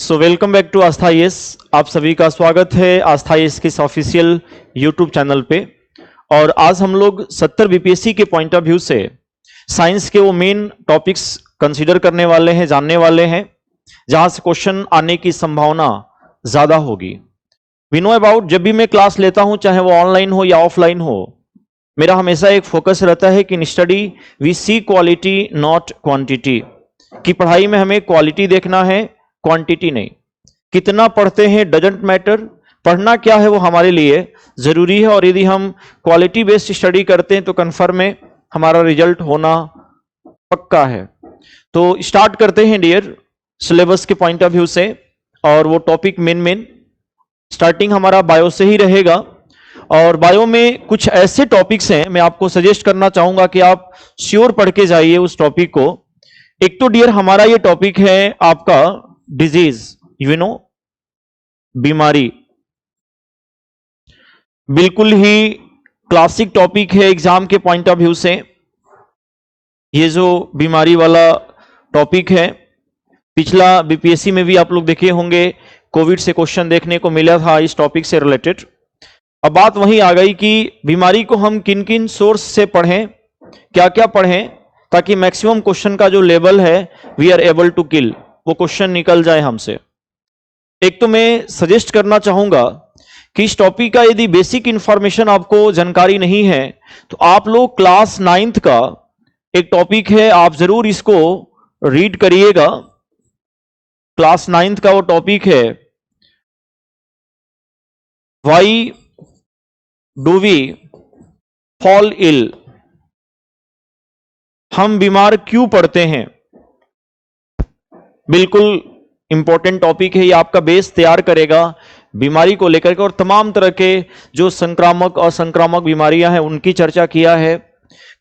Welcome back to Aastha IAS. आप सभी का स्वागत है आस्था आईएएस के इस ऑफिशियल यूट्यूब चैनल पे। और आज हम लोग 70 बीपीएससी के पॉइंट ऑफ व्यू से साइंस के वो मेन टॉपिक्स कंसीडर करने वाले हैं, जानने वाले हैं, जहां से क्वेश्चन आने की संभावना ज्यादा होगी। वी नो अबाउट, जब भी मैं क्लास लेता हूं, चाहे वो ऑनलाइन हो या ऑफलाइन हो, मेरा हमेशा एक फोकस रहता है कि in study we see quality not quantity. कि पढ़ाई में हमें क्वालिटी देखना है, क्वांटिटी नहीं। कितना पढ़ते हैं डजंट मैटर, पढ़ना क्या है वो हमारे लिए जरूरी है। और यदि हम क्वालिटी बेस्ड स्टडी करते हैं तो कन्फर्म है हमारा रिजल्ट होना पक्का है। तो स्टार्ट करते हैं डियर सिलेबस के पॉइंट ऑफ व्यू से। और वो टॉपिक मेन स्टार्टिंग हमारा बायो से ही रहेगा। और बायो में कुछ ऐसे टॉपिक्स हैं, मैं आपको सजेस्ट करना चाहूंगा कि आप श्योर पढ़ के जाइए उस टॉपिक को। एक तो डियर हमारा ये टॉपिक है आपका डिजीज, यू नो, बीमारी। बिल्कुल ही क्लासिक टॉपिक है एग्जाम के पॉइंट ऑफ व्यू से। ये जो बीमारी वाला टॉपिक है, पिछला बीपीएससी में भी आप लोग देखे होंगे, कोविड से क्वेश्चन देखने को मिला था इस टॉपिक से रिलेटेड। अब बात वहीं आ गई कि बीमारी को हम किन किन सोर्स से पढ़ें, क्या क्या पढ़ें, ताकि मैक्सिमम क्वेश्चन का जो लेवल है we are able to kill, वो क्वेश्चन निकल जाए हमसे। एक तो मैं सजेस्ट करना चाहूंगा कि इस टॉपिक का यदि बेसिक इंफॉर्मेशन आपको जानकारी नहीं है तो आप लोग क्लास 9th का एक टॉपिक है, आप जरूर इसको रीड करिएगा। क्लास 9th का वो टॉपिक है, why do we fall ill, हम बीमार क्यों पड़ते हैं। बिल्कुल इंपॉर्टेंट टॉपिक है, ये आपका बेस तैयार करेगा बीमारी को लेकर के। और तमाम तरह के जो संक्रामक और संक्रामक बीमारियां हैं उनकी चर्चा किया है,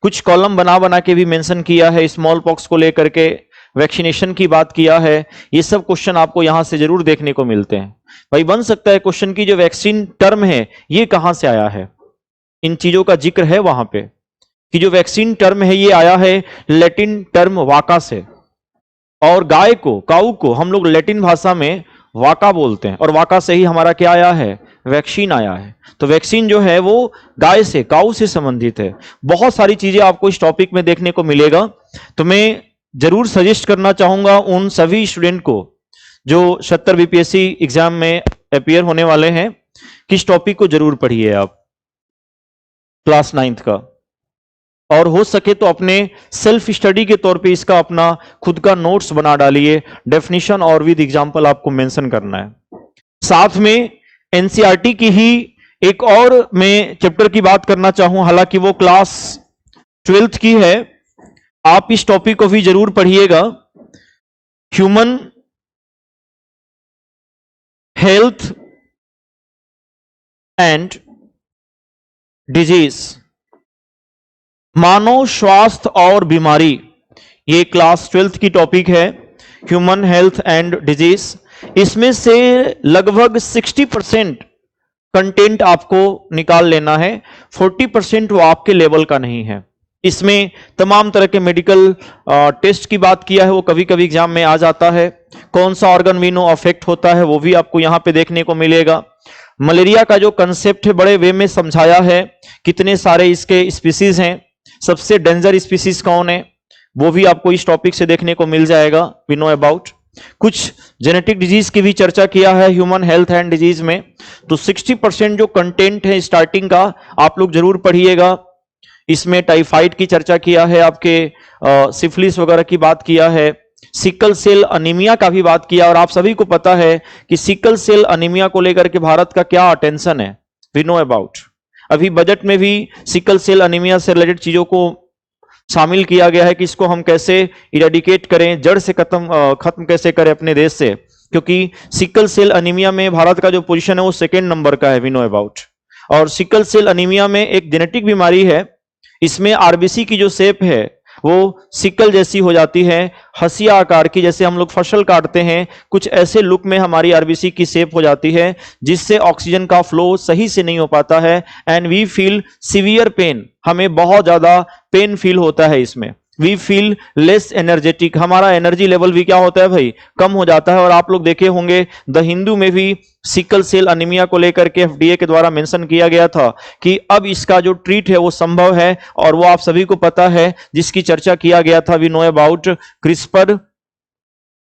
कुछ कॉलम बना के भी मेंशन किया है, स्मॉल पॉक्स को लेकर के वैक्सीनेशन की बात किया है। ये सब क्वेश्चन आपको यहां से जरूर देखने को मिलते हैं। भाई बन सकता है क्वेश्चन की जो वैक्सीन टर्म है ये कहां से आया है, इन चीजों का जिक्र है वहां पे कि जो वैक्सीन टर्म है ये आया है लैटिन टर्म वाका से। और गाय को, काऊ को हम लोग लैटिन भाषा में वाका बोलते हैं, और वाका से ही हमारा क्या आया है, वैक्सीन आया है। तो वैक्सीन जो है वो गाय से, काऊ से संबंधित है। बहुत सारी चीजें आपको इस टॉपिक में देखने को मिलेगा। तो मैं जरूर सजेस्ट करना चाहूंगा उन सभी स्टूडेंट को जो 70 बीपीएससी एग्जाम में अपियर होने वाले हैं कि इस टॉपिक को जरूर पढ़िए आप क्लास 9th का। और हो सके तो अपने सेल्फ स्टडी के तौर पे इसका अपना खुद का नोट्स बना डालिए, डेफिनेशन और विद एग्जांपल आपको मेंशन करना है। साथ में एनसीईआरटी की ही एक और मैं चैप्टर की बात करना चाहूं, हालांकि वो क्लास 12th की है, आप इस टॉपिक को भी जरूर पढ़िएगा। ह्यूमन हेल्थ एंड डिजीज, मानव स्वास्थ्य और बीमारी, ये क्लास 12th की टॉपिक है, ह्यूमन हेल्थ एंड डिजीज। इसमें से लगभग 60% कंटेंट आपको निकाल लेना है, 40% वो आपके लेवल का नहीं है। इसमें तमाम तरह के मेडिकल टेस्ट की बात किया है, वो कभी कभी एग्जाम में आ जाता है। कौन सा ऑर्गन वीनो अफेक्ट होता है वो भी आपको यहां पे देखने को मिलेगा। मलेरिया का जो कंसेप्ट है बड़े वे में समझाया है, कितने सारे इसके स्पीसीज हैं, सबसे डेंजर स्पीसीज कौन है, वो भी आपको इस टॉपिक से देखने को मिल जाएगा। वी नो अबाउट कुछ जेनेटिक डिजीज की भी चर्चा किया है ह्यूमन हेल्थ एंड डिजीज में। तो 60% जो कंटेंट है स्टार्टिंग का आप लोग जरूर पढ़िएगा। इसमें टाइफाइड की चर्चा किया है, आपके सिफिलिस वगैरह की बात किया है, सिकल सेल अनीमिया का भी बात किया। और आप सभी को पता है कि सिकल सेल अनीमिया को लेकर के भारत का क्या अटेंशन है, वी नो अबाउट। अभी बजट में भी सिकल सेल अनीमिया से रिलेटेड चीजों को शामिल किया गया है कि इसको हम कैसे इरेडिकेट करें, जड़ से खत्म कैसे करें अपने देश से, क्योंकि सिकल सेल अनीमिया में भारत का जो पोजीशन है वो 2nd नंबर का है, वी नो अबाउट। और सिकल सेल अनीमिया में एक जेनेटिक बीमारी है, इसमें आरबीसी की जो शेप है वो सिकल जैसी हो जाती है, हंसिया आकार की, जैसे हम लोग फसल काटते हैं कुछ ऐसे लुक में हमारी आरबीसी की शेप हो जाती है, जिससे ऑक्सीजन का फ्लो सही से नहीं हो पाता है। And we feel severe pain, हमें बहुत ज्यादा पेन फील होता है इसमें। वी फील लेस एनर्जेटिक, हमारा एनर्जी लेवल भी क्या होता है भाई, कम हो जाता है। और आप लोग देखे होंगे द हिंदू में भी सिकल सेल अनीमिया को लेकर के एफडीए के द्वारा मेंशन किया गया था कि अब इसका जो ट्रीट है वो संभव है, और वो आप सभी को पता है जिसकी चर्चा किया गया था। We know about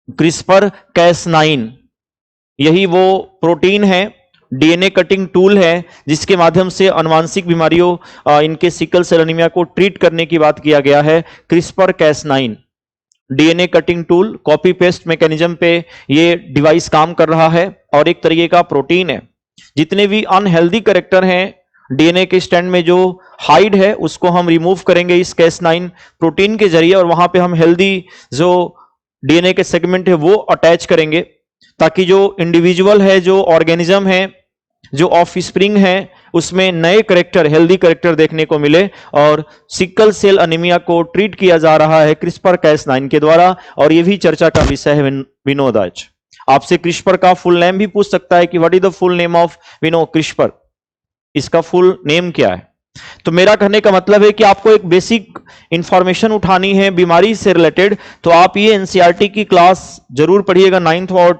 CRISPR Cas nine. यही वो प्रोटीन है, डीएनए कटिंग टूल है, जिसके माध्यम से अनुवांशिक बीमारियों इनके सिकल सेल एनीमिया को ट्रीट करने की बात किया गया है। CRISPR Cas nine DNA cutting tool, copy paste mechanism पे ये डिवाइस काम कर रहा है और एक तरीके का प्रोटीन है। जितने भी अनहेल्दी कैरेक्टर हैं डीएनए के स्टैंड में, जो हाइड है उसको हम रिमूव करेंगे इस कैस9 प्रोटीन के जरिए, और वहां पे हम हेल्दी जो डीएनए के सेगमेंट है वो अटैच करेंगे, ताकि जो इंडिविजुअल है, जो ऑर्गेनिज्म है, जो ऑफ स्प्रिंग है, उसमें नए करेक्टर, हेल्दी करेक्टर देखने को मिले। और सिकल सेल अनीमिया को ट्रीट किया जा रहा है क्रिस्पर कैस9 के द्वारा, और ये भी चर्चा का विषय है विनोद आज। आपसे क्रिस्पर का फुल नेम भी पूछ सकता है कि what is the full name of CRISPR, इसका फुल नेम क्या है। तो मेरा कहने का मतलब है कि आपको एक बेसिक इंफॉर्मेशन उठानी है बीमारी से रिलेटेड, तो आप ये एनसीईआरटी की क्लास जरूर पढ़िएगा, 9th और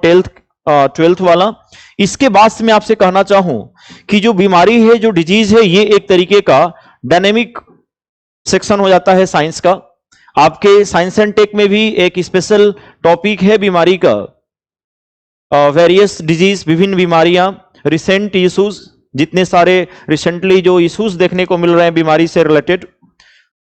12th वाला। इसके बाद से मैं आपसे कहना चाहूं कि जो बीमारी है, जो डिजीज है, ये एक तरीके का डायनेमिक सेक्शन हो जाता है साइंस का। आपके साइंस एंड टेक में भी एक स्पेशल टॉपिक है बीमारी का, वेरियस डिजीज, विभिन्न बीमारियां, रिसेंट इश्यूज, जितने सारे रिसेंटली जो इश्यूज देखने को मिल रहे हैं बीमारी से रिलेटेड,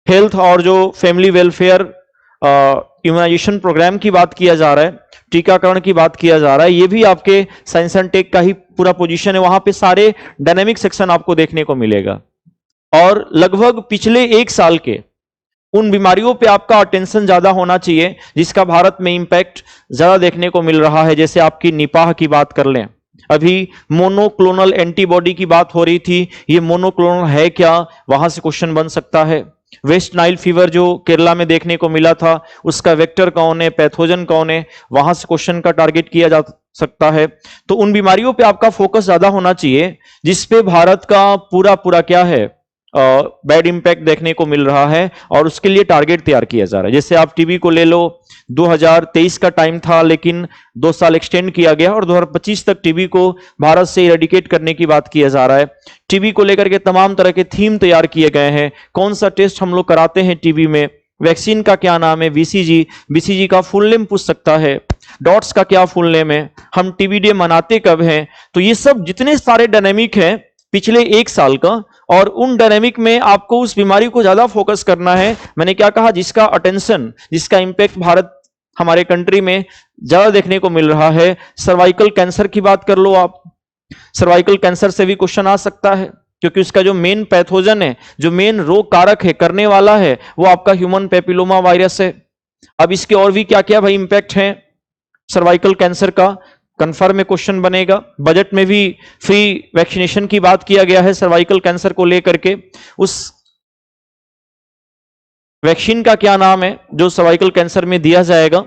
हेल्थ और जो फैमिली वेलफेयर इम्यूनाइजेशन प्रोग्राम की बात किया जा रहा है, टीकाकरण की बात किया जा रहा है, ये भी आपके साइंस एंड टेक का ही पूरा पोजीशन है। वहां पे सारे डायनेमिक सेक्शन आपको देखने को मिलेगा, और लगभग पिछले 1 साल के उन बीमारियों पे आपका अटेंशन ज्यादा होना चाहिए जिसका भारत में इंपैक्ट ज्यादा देखने को मिल रहा है। जैसे आपकी निपाह की बात कर लें, अभी मोनोक्लोनल एंटीबॉडी की बात हो रही थी, ये मोनोक्लोनल है क्या, वहां से क्वेश्चन बन सकता है। वेस्ट नाइल फीवर जो केरला में देखने को मिला था, उसका वेक्टर कौन है, पैथोजन कौन है, वहां से क्वेश्चन का टारगेट किया जा सकता है। तो उन बीमारियों पे आपका फोकस ज्यादा होना चाहिए जिसपे भारत का पूरा क्या है, बैड इंपैक्ट देखने को मिल रहा है, और उसके लिए टारगेट तैयार किया जा रहा है। जैसे आप टीबी को ले लो, 2023 का टाइम था लेकिन 2 साल एक्सटेंड किया गया, और 2025 तक टीबी को भारत से इरेडिकेट करने की बात किया जा रहा है। टीबी को लेकर के तमाम तरह के थीम तैयार किए गए हैं। कौन सा टेस्ट हम लोग कराते हैं टीबी में, वैक्सीन का क्या नाम है, बीसीजी का फुल नेम पूछ सकता है, डॉट्स का क्या फुल नेम है, हम टीबी डे मनाते कब हैं। तो ये सब जितने सारे डायनेमिक हैं पिछले 1 साल का, और उन डायनेमिक में आपको उस बीमारी को ज्यादा फोकस करना है। मैंने क्या कहा, जिसका अटेंशन, जिसका इंपैक्ट भारत हमारे कंट्री में ज्यादा देखने को मिल रहा है। सर्वाइकल कैंसर की बात कर लो आप, सर्वाइकल कैंसर से भी क्वेश्चन आ सकता है, क्योंकि उसका जो मेन पैथोजन है, जो मेन रोग कारक है, करने वाला है, वो आपका ह्यूमन पेपिलोमा वायरस है। अब इसके और भी क्या क्या भाई इंपैक्ट है सर्वाइकल कैंसर का, कंफर्म में क्वेश्चन बनेगा। बजट में भी फ्री वैक्सीनेशन की बात किया गया है सर्वाइकल कैंसर को लेकर के, उस वैक्सीन का क्या नाम है जो सर्वाइकल कैंसर में दिया जाएगा,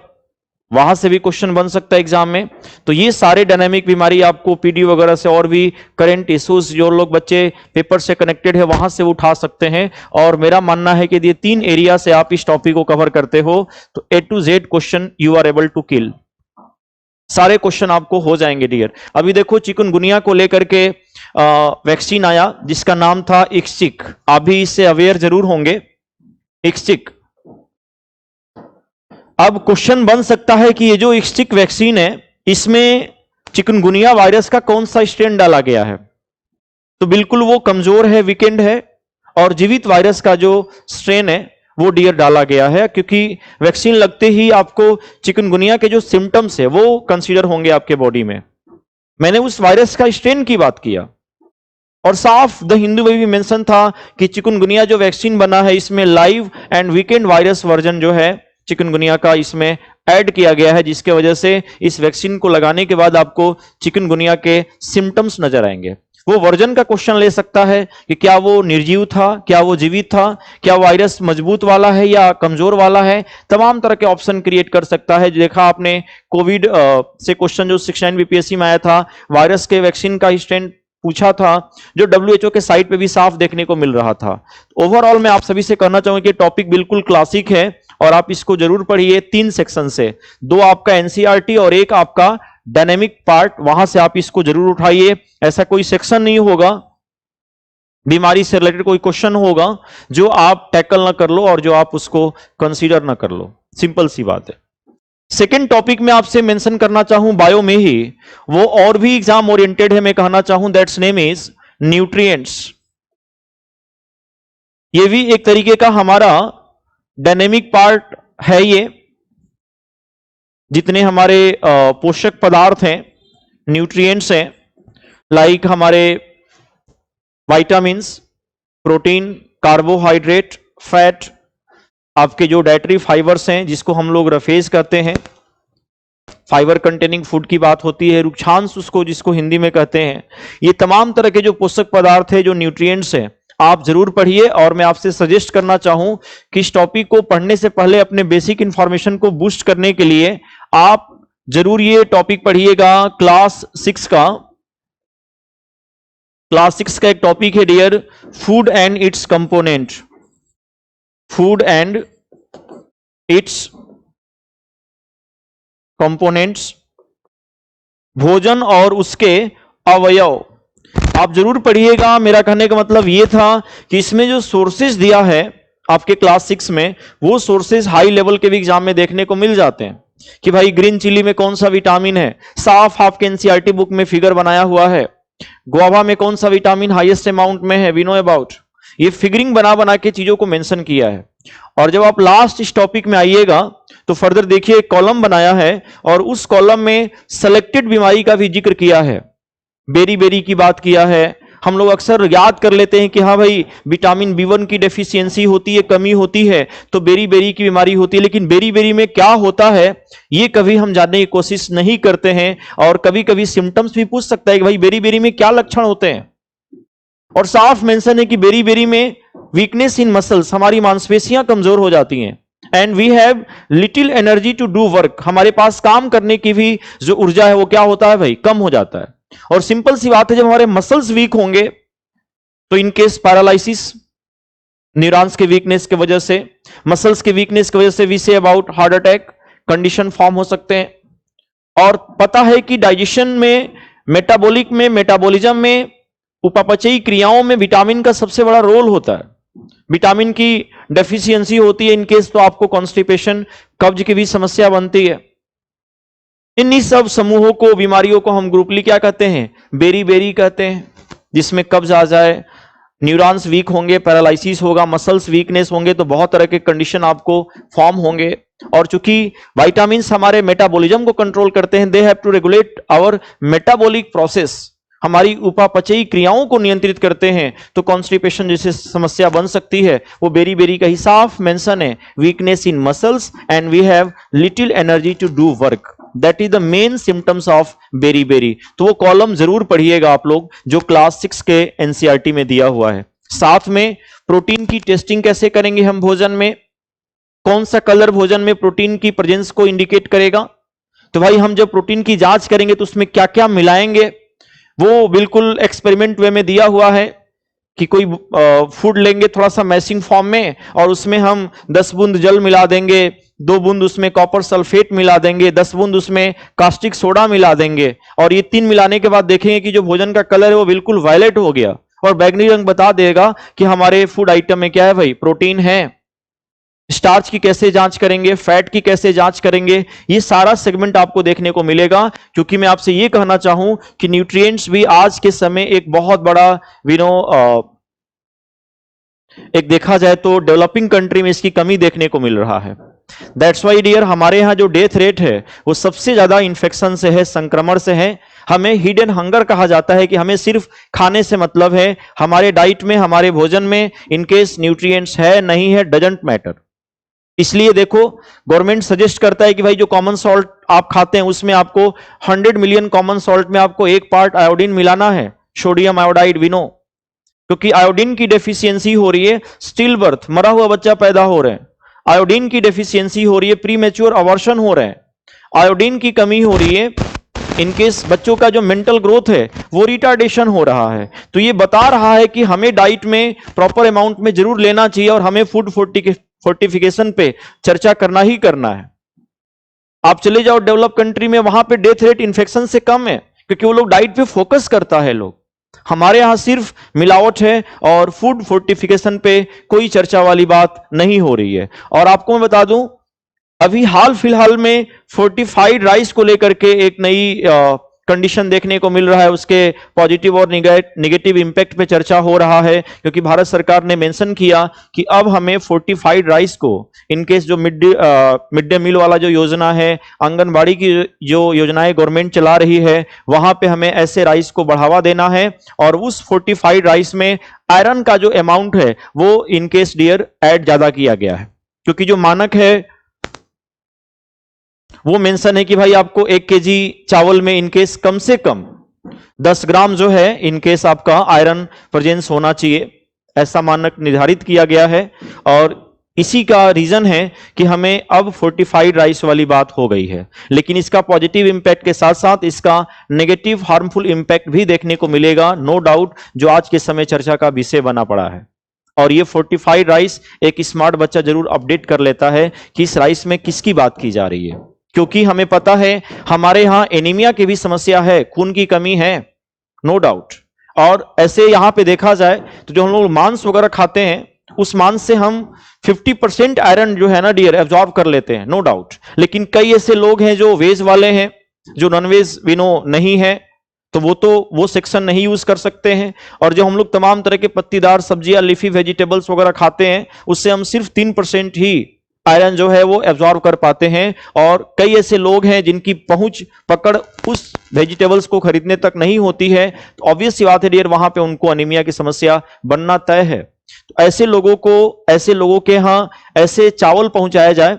वहां से भी क्वेश्चन बन सकता है एग्जाम में। तो ये सारे डायनामिक बीमारी आपको पीडी वगैरह से, और भी करंट इश्यूज जो लोग बच्चे पेपर से कनेक्टेड है वहां से उठा सकते हैं। और मेरा मानना है कि ये 3 एरिया से आप इस टॉपिक को कवर करते हो तो A to Z question you are able to kill, सारे क्वेश्चन आपको हो जाएंगे डियर। अभी देखो चिकनगुनिया को लेकर के वैक्सीन आया जिसका नाम था इक्सचिक, आप भी इससे अवेयर जरूर होंगे, इक्सचिक। अब क्वेश्चन बन सकता है कि ये जो इक्सचिक वैक्सीन है इसमें चिकनगुनिया वायरस का कौन सा स्ट्रेन डाला गया है। तो बिल्कुल वो कमजोर है, वीकेंड है, और जीवित वायरस का जो स्ट्रेन है वो डियर डाला गया है, क्योंकि वैक्सीन लगते ही आपको चिकनगुनिया के जो सिम्टम्स है वो कंसीडर होंगे आपके बॉडी में। मैंने उस वायरस का स्ट्रेन की बात किया, और साफ द हिंदू में भी मेंशन था कि चिकनगुनिया जो वैक्सीन बना है इसमें live and weekend virus version जो है चिकनगुनिया का इसमें ऐड किया गया है, जिसके वजह से इस वैक्सीन को लगाने के बाद आपको चिकनगुनिया के सिम्टम्स नजर आएंगे। वो वर्जन का क्वेश्चन ले सकता है कि क्या वो निर्जीव था, क्या वो जीवित था, क्या वायरस मजबूत वाला है या कमजोर वाला है, तमाम तरह के ऑप्शन क्रिएट कर सकता है। देखा आपने कोविड से क्वेश्चन जो 69 बीपीएससी में आया था, वायरस के वैक्सीन का स्ट्रेन पूछा था, जो WHO के साइट पे भी साफ देखने को मिल रहा था। ओवरऑल मैं आप सभी से कहना चाहूंगा कि टॉपिक बिल्कुल क्लासिक है और आप इसको जरूर पढ़िए। 3 सेक्शन से, 2 आपका एनसीईआरटी और 1 आपका डायनेमिक पार्ट, वहां से आप इसको जरूर उठाइए। ऐसा कोई सेक्शन नहीं होगा, बीमारी से रिलेटेड कोई क्वेश्चन होगा जो आप टैकल ना कर लो और जो आप उसको कंसीडर ना कर लो, सिंपल सी बात है। सेकेंड टॉपिक में आपसे मेंशन करना चाहूं बायो में ही, वो और भी एग्जाम ओरिएंटेड है, मैं कहना चाहूं दैट्स नेम इज न्यूट्रिएंट्स। ये भी एक तरीके का हमारा डायनेमिक पार्ट है। ये जितने हमारे पोषक पदार्थ हैं, न्यूट्रिएंट्स हैं, लाइक हमारे विटामिन्स, प्रोटीन, कार्बोहाइड्रेट, फैट, आपके जो डाइटरी फाइबर्स हैं जिसको हम लोग रफेज करते हैं, फाइबर कंटेनिंग फूड की बात होती है, रुक्षांश उसको जिसको हिंदी में कहते हैं, ये तमाम तरह के जो पोषक पदार्थ है, जो न्यूट्रिएंट्स हैं, आप जरूर पढ़िए। और मैं आपसे सजेस्ट करना चाहूं कि इस टॉपिक को पढ़ने से पहले अपने बेसिक इंफॉर्मेशन को बूस्ट करने के लिए आप जरूर ये टॉपिक पढ़िएगा। क्लास 6 का एक टॉपिक है dear, food and its component. Food and its components, भोजन और उसके अवयव, आप जरूर पढ़िएगा। मेरा कहने का मतलब यह था कि इसमें जो सोर्सेज दिया है आपके क्लास 6 में, वो सोर्सेज हाई लेवल के भी एग्जाम में देखने को मिल जाते हैं कि भाई ग्रीन चिली में कौन सा विटामिन है, साफ आपके एनसीईआरटी बुक में फिगर बनाया हुआ है। गुआवा में कौन सा विटामिन हाईएस्ट अमाउंट में है, वी नो अबाउट। ये फिगरिंग बना बना के चीजों को मेंशन किया है। और जब आप लास्ट इस टॉपिक में आइएगा तो फर्दर देखिए, एक कॉलम बनाया है और उस कॉलम में सेलेक्टेड बीमारी का भी जिक्र किया है। बेरी बेरी की बात किया है। हम लोग अक्सर याद कर लेते हैं कि हाँ भाई विटामिन B1 की डेफिशिएंसी होती है, कमी होती है, तो बेरी बेरी की बीमारी होती है। लेकिन बेरी बेरी में क्या होता है ये कभी हम जानने की कोशिश नहीं करते हैं। और कभी कभी सिम्टम्स भी पूछ सकता है कि भाई बेरी बेरी में क्या लक्षण होते हैं। और साफ मेंशन है कि बेरी बेरी में वीकनेस इन मसल्स, हमारी मांसपेशियां कमजोर हो जाती हैं, and we have little energy to do work, हमारे पास काम करने की भी जो ऊर्जा है वो क्या होता है भाई, कम हो जाता है। और सिंपल सी बात है, जब हमारे मसल्स वीक होंगे तो इन केस पैरालिसिस, न्यूरॉन्स के वीकनेस की वजह से, मसल्स के वीकनेस की वजह से we say about heart attack condition form हो सकते हैं। और पता है कि डाइजेशन में, मेटाबॉलिक में, मेटाबॉलिज्म में, उपापचयी क्रियाओं में विटामिन का सबसे बड़ा रोल होता है। विटामिन की डेफिशिएंसी होती है इन केस तो आपको कॉन्स्टिपेशन, कब्ज की भी समस्या बनती है। इन्हीं सब समूहों को, बीमारियों को हम ग्रुपली क्या कहते हैं, बेरी बेरी कहते हैं, जिसमें कब्ज आ जाए, न्यूरॉन्स वीक होंगे, पैरालिसिस होगा, मसल्स वीकनेस होंगे, तो बहुत तरह के कंडीशन आपको फॉर्म होंगे। और चूंकि विटामिन्स हमारे मेटाबॉलिज्म को कंट्रोल करते हैं, they have to regulate our metabolic process, हमारी उपापचयी क्रियाओं को नियंत्रित करते हैं, तो कॉन्स्टिपेशन जैसे समस्या बन सकती है। वो बेरी बेरी का ही साफ मेंशन है, weakness in muscles and we have little energy to do work, that is the main symptoms of beriberi. तो वो कॉलम जरूर पढ़िएगा आप लोग जो क्लास 6 के एनसीईआरटी में दिया हुआ है। साथ में प्रोटीन की टेस्टिंग कैसे करेंगे हम भोजन में, कौन सा कलर भोजन में प्रोटीन की प्रेजेंस को इंडिकेट करेगा। तो भाई हम जब प्रोटीन की जांच करेंगे तो उसमें क्या क्या मिलाएंगे, वो बिल्कुल एक्सपेरिमेंट वे में दिया हुआ है कि कोई फूड लेंगे थोड़ा सा मैशिंग फॉर्म में, और उसमें हम 10 बूंद जल मिला देंगे, 2 बूंद उसमें कॉपर सल्फेट मिला देंगे, 10 बूंद उसमें कास्टिक सोडा मिला देंगे, और ये 3 मिलाने के बाद देखेंगे कि जो भोजन का कलर है वो बिल्कुल वायलेट हो गया और बैगनी रंग बता देगा कि हमारे फूड आइटम में क्या है भाई, प्रोटीन है। स्टार्च की कैसे जांच करेंगे, फैट की कैसे जांच करेंगे, ये सारा सेगमेंट आपको देखने को मिलेगा। क्योंकि मैं आपसे ये कहना चाहूं कि न्यूट्रिएंट्स भी आज के समय एक बहुत बड़ा एक देखा जाए तो डेवलपिंग कंट्री में इसकी कमी देखने को मिल रहा है। दैट्स वाई डियर, हमारे यहां जो डेथ रेट है वो सबसे ज्यादा इंफेक्शन से है, संक्रमण से है। हमें हिडन हंगर कहा जाता है कि हमें सिर्फ खाने से मतलब है, हमारे डाइट में, हमारे भोजन में इनकेस न्यूट्रिएंट्स है नहीं है डजंट मैटर। इसलिए देखो, गवर्नमेंट सजेस्ट करता है कि भाई जो कॉमन सॉल्ट आप खाते हैं उसमें आपको 100 मिलियन कॉमन सॉल्ट में आपको 1 पार्ट आयोडीन मिलाना है, सोडियम आयोडाइड, वी नो। क्योंकि आयोडीन की डेफिशिएंसी हो रही है, स्टिल बर्थ, मरा हुआ बच्चा पैदा हो रहे हैं, आयोडीन की डेफिशिएंसी हो रही है, प्री मैच्योर अबॉर्शन हो रहे हैं, आयोडीन की कमी हो रही है, इनकेस बच्चों का जो मेंटल ग्रोथ है वो रिटार्डेशन हो रहा है। तो ये बता रहा है कि हमें डाइट में प्रॉपर अमाउंट में जरूर लेना चाहिए और हमें फूड फोर्टिफिकेशन पे चर्चा करना ही करना है। आप चले जाओ डेवलप कंट्री में, वहां पे डेथ रेट इन्फेक्शन से कम है क्योंकि वो लोग डाइट पे फोकस करता है लोग। हमारे यहां सिर्फ मिलावट है और फूड फोर्टिफिकेशन पे कोई चर्चा वाली बात नहीं हो रही है। और आपको मैं बता दूं, अभी हाल फिलहाल में फोर्टिफाइड राइस को लेकर के एक नई कंडीशन देखने को मिल रहा है, उसके पॉजिटिव और निगेटिव इंपैक्ट पे चर्चा हो रहा है क्योंकि भारत सरकार ने मेंशन किया कि अब हमें फोर्टिफाइड राइस को, इनकेस जो मिड डे मील वाला जो योजना है, आंगनबाड़ी की जो योजनाएं गवर्नमेंट चला रही है, वहां पे हमें ऐसे राइस को बढ़ावा देना है और उस फोर्टिफाइड राइस में आयरन का जो अमाउंट है वो इनकेस डियर ऐड ज्यादा किया गया है क्योंकि जो मानक है वो मेंशन है कि भाई आपको 1 केजी चावल में इनकेस कम से कम 10 ग्राम जो है इनकेस आपका आयरन प्रेजेंस होना चाहिए, ऐसा मानक निर्धारित किया गया है। और इसी का रीजन है कि हमें अब फोर्टिफाइड राइस वाली बात हो गई है, लेकिन इसका पॉजिटिव इंपैक्ट के साथ साथ इसका नेगेटिव हार्मफुल इंपैक्ट भी देखने को मिलेगा, नो डाउट, जो आज के समय चर्चा का विषय बना पड़ा है। और ये फोर्टिफाइड राइस एक स्मार्ट बच्चा जरूर अपडेट कर लेता है कि इस राइस में किसकी बात की जा रही है, क्योंकि हमें पता है हमारे यहां एनीमिया की भी समस्या है, खून की कमी है, नो डाउट। और ऐसे यहां पे देखा जाए तो जो हम लोग मांस वगैरह खाते हैं उस मांस से हम 50% आयरन जो है ना डियर एब्जॉर्ब कर लेते हैं, नो डाउट। लेकिन कई ऐसे लोग हैं जो वेज वाले हैं, जो नॉनवेज विनो नहीं है, तो वो सेक्शन नहीं यूज कर सकते हैं। और जो हम लोग तमाम तरह के पत्तीदार सब्जियां, लीफी वेजिटेबल्स वगैरह खाते हैं, उससे हम सिर्फ 3% ही आयरन जो है वो एब्जॉर्ब कर पाते हैं। और कई ऐसे लोग हैं जिनकी पहुंच पकड़ उस वेजिटेबल्स को खरीदने तक नहीं होती है, तो ऑब्वियस सी बात है डियर, वहां पे उनको अनीमिया की समस्या बनना तय है। तो ऐसे लोगों के यहां ऐसे चावल पहुंचाया जाए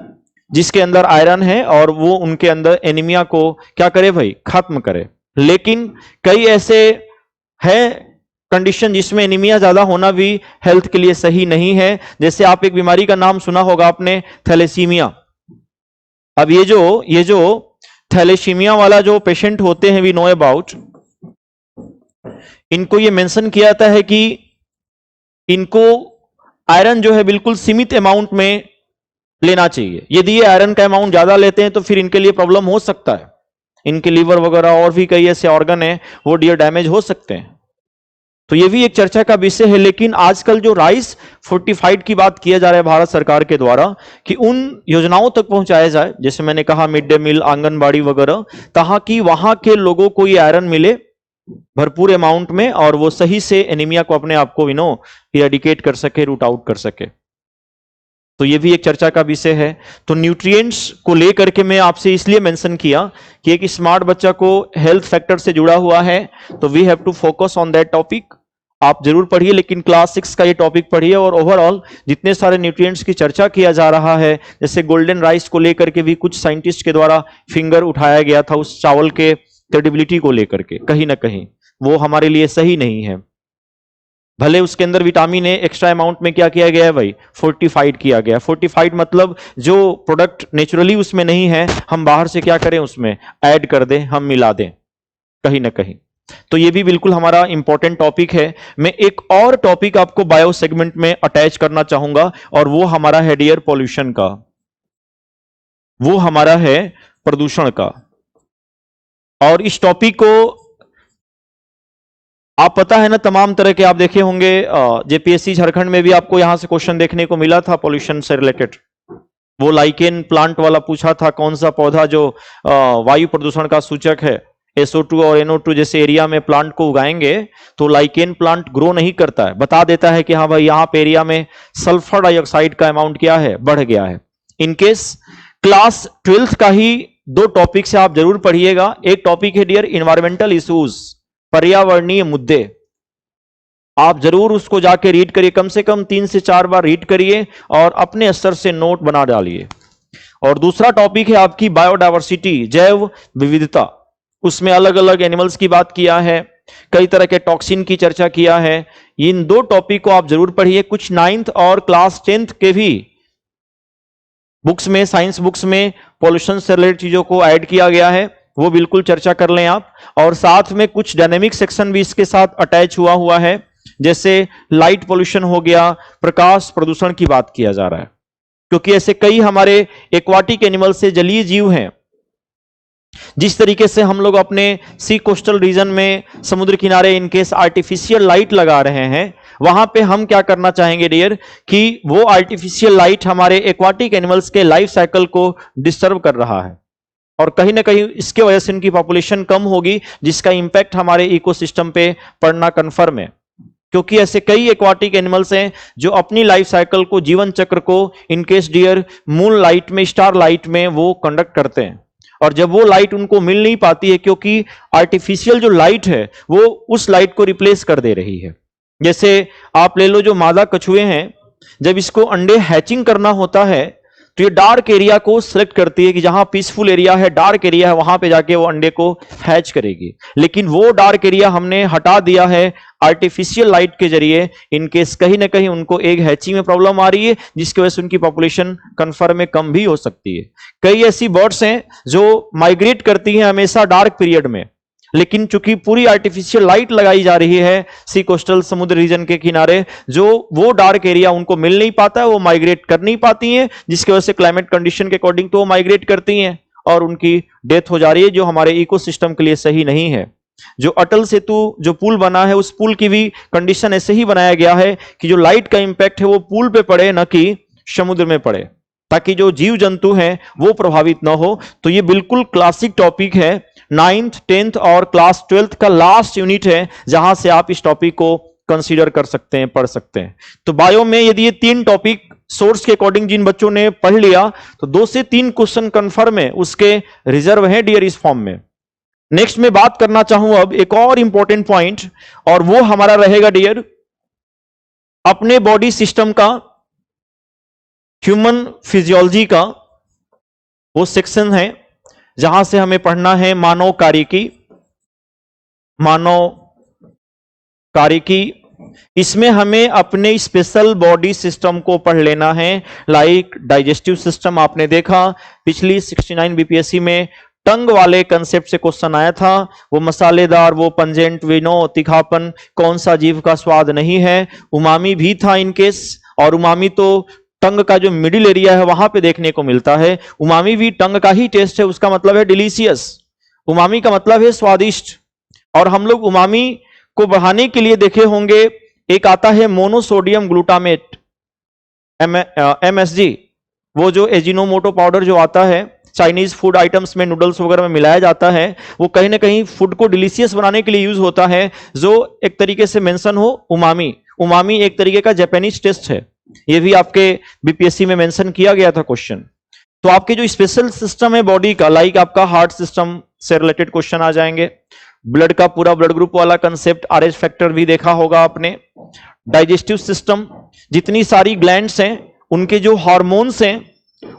जिसके अंदर आयरन है और वो उनके अंदर एनीमिया को क्या करे भाई, खत्म करे। लेकिन कई ऐसे है कंडीशन जिसमें एनीमिया ज्यादा होना भी हेल्थ के लिए सही नहीं है। जैसे आप एक बीमारी का नाम सुना होगा आपने, थैलेसीमिया। अब ये जो थैलेसीमिया वाला जो पेशेंट होते हैं, वी नो अबाउट, इनको ये मेंशन किया जाता है कि इनको आयरन जो है बिल्कुल सीमित अमाउंट में लेना चाहिए। यदि ये आयरन का अमाउंट ज्यादा लेते हैं तो फिर इनके लिए प्रॉब्लम हो सकता है, इनके लीवर वगैरह और भी कई ऐसे ऑर्गन है वो डियर डैमेज हो सकते हैं। तो ये भी एक चर्चा का विषय है। लेकिन आजकल जो राइस फोर्टिफाइड की बात किया जा रहा है भारत सरकार के द्वारा कि उन योजनाओं तक पहुंचाया जाए, जैसे मैंने कहा मिड डे मील, आंगनबाड़ी वगैरह, ताकि वहां के लोगों को ये आयरन मिले भरपूर अमाउंट में और वो सही से एनीमिया को अपने आप को इरेडिकेट कर सके, रूट आउट कर सके। तो ये भी एक चर्चा का विषय है। तो न्यूट्रिएंट्स को लेकर के मैं आपसे इसलिए मेंशन किया कि एक स्मार्ट बच्चा को हेल्थ फैक्टर से जुड़ा हुआ है, तो we have to focus on that topic. आप जरूर पढ़िए, लेकिन क्लास 6 का ये टॉपिक पढ़िए। और ओवरऑल जितने सारे न्यूट्रिएंट्स की चर्चा किया जा रहा है, जैसे गोल्डन राइस को लेकर के भी कुछ साइंटिस्ट के द्वारा फिंगर उठाया गया था उस चावल के क्रेडिबिलिटी को लेकर के, कहीं ना कहीं वो हमारे लिए सही नहीं है। भले उसके अंदर विटामिन ए एक्स्ट्रा अमाउंट में क्या किया गया है भाई, फोर्टिफाइड किया गया। फोर्टिफाइड मतलब जो प्रोडक्ट नेचुरली उसमें नहीं है हम बाहर से क्या करें, उसमें ऐड कर दें, हम मिला दें कहीं ना कहीं। तो ये भी बिल्कुल हमारा इंपॉर्टेंट टॉपिक है। मैं एक और टॉपिक आपको बायो सेगमेंट में अटैच करना चाहूंगा और वो हमारा है एयर पॉल्यूशन का, वो हमारा है प्रदूषण का। और इस टॉपिक को आप पता है ना, तमाम तरह के आप देखे होंगे, जेपीएससी झारखंड में भी आपको यहां से क्वेश्चन देखने को मिला था पॉल्यूशन से रिलेटेड। वो लाइकेन प्लांट वाला पूछा था, कौन सा पौधा जो वायु प्रदूषण का सूचक है। SO2 और NO2 जैसे एरिया में प्लांट को उगाएंगे तो लाइकेन प्लांट ग्रो नहीं करता है, बता देता है कि हाँ भाई यहाँ पे एरिया में सल्फर डाइऑक्साइड का अमाउंट क्या है, बढ़ गया है। इनकेस क्लास 12th का ही 2 टॉपिक से आप जरूर पढ़िएगा। एक टॉपिक है डियर इन्वायरमेंटल इश्यूज, पर्यावरणीय मुद्दे। आप जरूर उसको जाके रीड करिए, कम से कम 3 से 4 बार रीड करिए और अपने स्तर से नोट बना डालिए। और दूसरा टॉपिक है आपकी बायोडायवर्सिटी, जैव विविधता। उसमें अलग अलग एनिमल्स की बात किया है, कई तरह के टॉक्सिन की चर्चा किया है। इन 2 टॉपिक को आप जरूर पढ़िए। कुछ 9th और क्लास 10th के भी बुक्स में, साइंस बुक्स में पॉल्यूशन से रिलेटेड चीजों को ऐड किया गया है। वो बिल्कुल चर्चा कर लें आप। और साथ में कुछ डायनेमिक सेक्शन भी इसके साथ अटैच हुआ है, जैसे लाइट पोल्यूशन हो गया, प्रकाश प्रदूषण की बात किया जा रहा है, क्योंकि ऐसे कई हमारे एक्वाटिक एनिमल से जलीय जीव हैं। जिस तरीके से हम लोग अपने सी कोस्टल रीजन में समुद्र किनारे इनकेस आर्टिफिशियल लाइट लगा रहे हैं, वहां पे हम क्या करना चाहेंगे डियर, कि वो आर्टिफिशियल लाइट हमारे एक्वाटिक एनिमल्स के लाइफ साइकिल को डिस्टर्ब कर रहा है, और कहीं ना कहीं इसके वजह से इनकी पॉपुलेशन कम होगी, जिसका इंपैक्ट हमारे इकोसिस्टम पे पड़ना कन्फर्म है। क्योंकि ऐसे कई एक्वाटिक एनिमल्स हैं जो अपनी लाइफ साइकिल को, जीवन चक्र को इनकेस डियर मून लाइट में, स्टार लाइट में वो कंडक्ट करते हैं, और जब वो लाइट उनको मिल नहीं पाती है, क्योंकि आर्टिफिशियल जो लाइट है वो उस लाइट को रिप्लेस कर दे रही है। जैसे आप ले लो, जो मादा कछुए हैं, जब इसको अंडे हैचिंग करना होता है तो ये डार्क एरिया को सिलेक्ट करती है कि जहां पीसफुल एरिया है, डार्क एरिया है, वहां पे जाके वो अंडे को हैच करेगी। लेकिन वो डार्क एरिया हमने हटा दिया है आर्टिफिशियल लाइट के जरिए, इनकेस कहीं ना कहीं उनको एग हैचिंग में प्रॉब्लम आ रही है, जिसकी वजह से उनकी पॉपुलेशन कन्फर्म में कम भी हो सकती है। कई ऐसी बर्ड्स हैं जो माइग्रेट करती हैं हमेशा डार्क पीरियड में, लेकिन चूंकि पूरी आर्टिफिशियल लाइट लगाई जा रही है सी कोस्टल समुद्र रीजन के किनारे, जो वो डार्क एरिया उनको मिल नहीं पाता है, वो माइग्रेट कर नहीं पाती हैं, जिसकी वजह से क्लाइमेट कंडीशन के अकॉर्डिंग तो वो माइग्रेट करती हैं और उनकी डेथ हो जा रही है, जो हमारे इकोसिस्टम के लिए सही नहीं है। जो अटल सेतु जो पुल बना है, उस पुल की भी कंडीशन ऐसे ही बनाया गया है कि जो लाइट का इंपैक्ट है वो पुल पे पड़े, न कि समुद्र में पड़े, ताकि जो जीव जंतु हैं वो प्रभावित ना हो। तो ये बिल्कुल क्लासिक टॉपिक है, 9th 10th और क्लास 12th का लास्ट यूनिट है, जहां से आप इस टॉपिक को कंसीडर कर सकते हैं, पढ़ सकते हैं। तो बायो में यदि ये 3 टॉपिक सोर्स के अकॉर्डिंग जिन बच्चों ने पढ़ लिया, तो 2 से 3 क्वेश्चन कंफर्म है, उसके रिजर्व है डियर इस फॉर्म में। नेक्स्ट में बात करना चाहूं अब एक और इंपॉर्टेंट पॉइंट, और वो हमारा रहेगा डियर अपने बॉडी सिस्टम का, ह्यूमन फिजियोलॉजी का वो सेक्शन है जहां से हमें पढ़ना है मानव कार्यकी। इसमें हमें अपने स्पेशल बॉडी सिस्टम को पढ़ लेना है, लाइक डाइजेस्टिव सिस्टम। आपने देखा पिछली 69 बीपीएससी में टंग वाले कंसेप्ट से क्वेश्चन आया था, वो मसालेदार, वो पंजेंट, विनो, तीखापन, कौन सा जीव का स्वाद नहीं है। उमामी भी था इनकेस, और उमामी तो टंग का जो मिडिल एरिया है वहां पे देखने को मिलता है। उमामी भी टंग का ही टेस्ट है, उसका मतलब है डिलीशियस। उमामी का मतलब है स्वादिष्ट। और हम लोग उमामी को बढ़ाने के लिए देखे होंगे, एक आता है मोनोसोडियम ग्लूटामेट, MSG, वो जो एजिनोमोटो पाउडर जो आता है चाइनीज फूड आइटम्स में, नूडल्स वगैरह में मिलाया जाता है, वो कहीं ना कहीं फूड को डिलीशियस बनाने के लिए यूज होता है, जो एक तरीके से मेंशन हो उमामी। उमामी एक तरीके का जापानीज टेस्ट है, ये भी आपके बीपीएससी में मेंशन किया गया था क्वेश्चन। तो आपके जो स्पेशल सिस्टम है बॉडी का, लाइक आपका हार्ट सिस्टम से रिलेटेड क्वेश्चन आ जाएंगे, ब्लड का पूरा ब्लड ग्रुप वाला कंसेप्ट, RH फैक्टर भी देखा होगा आपने। डाइजेस्टिव सिस्टम, जितनी सारी ग्लैंड्स हैं उनके जो हार्मोन्स हैं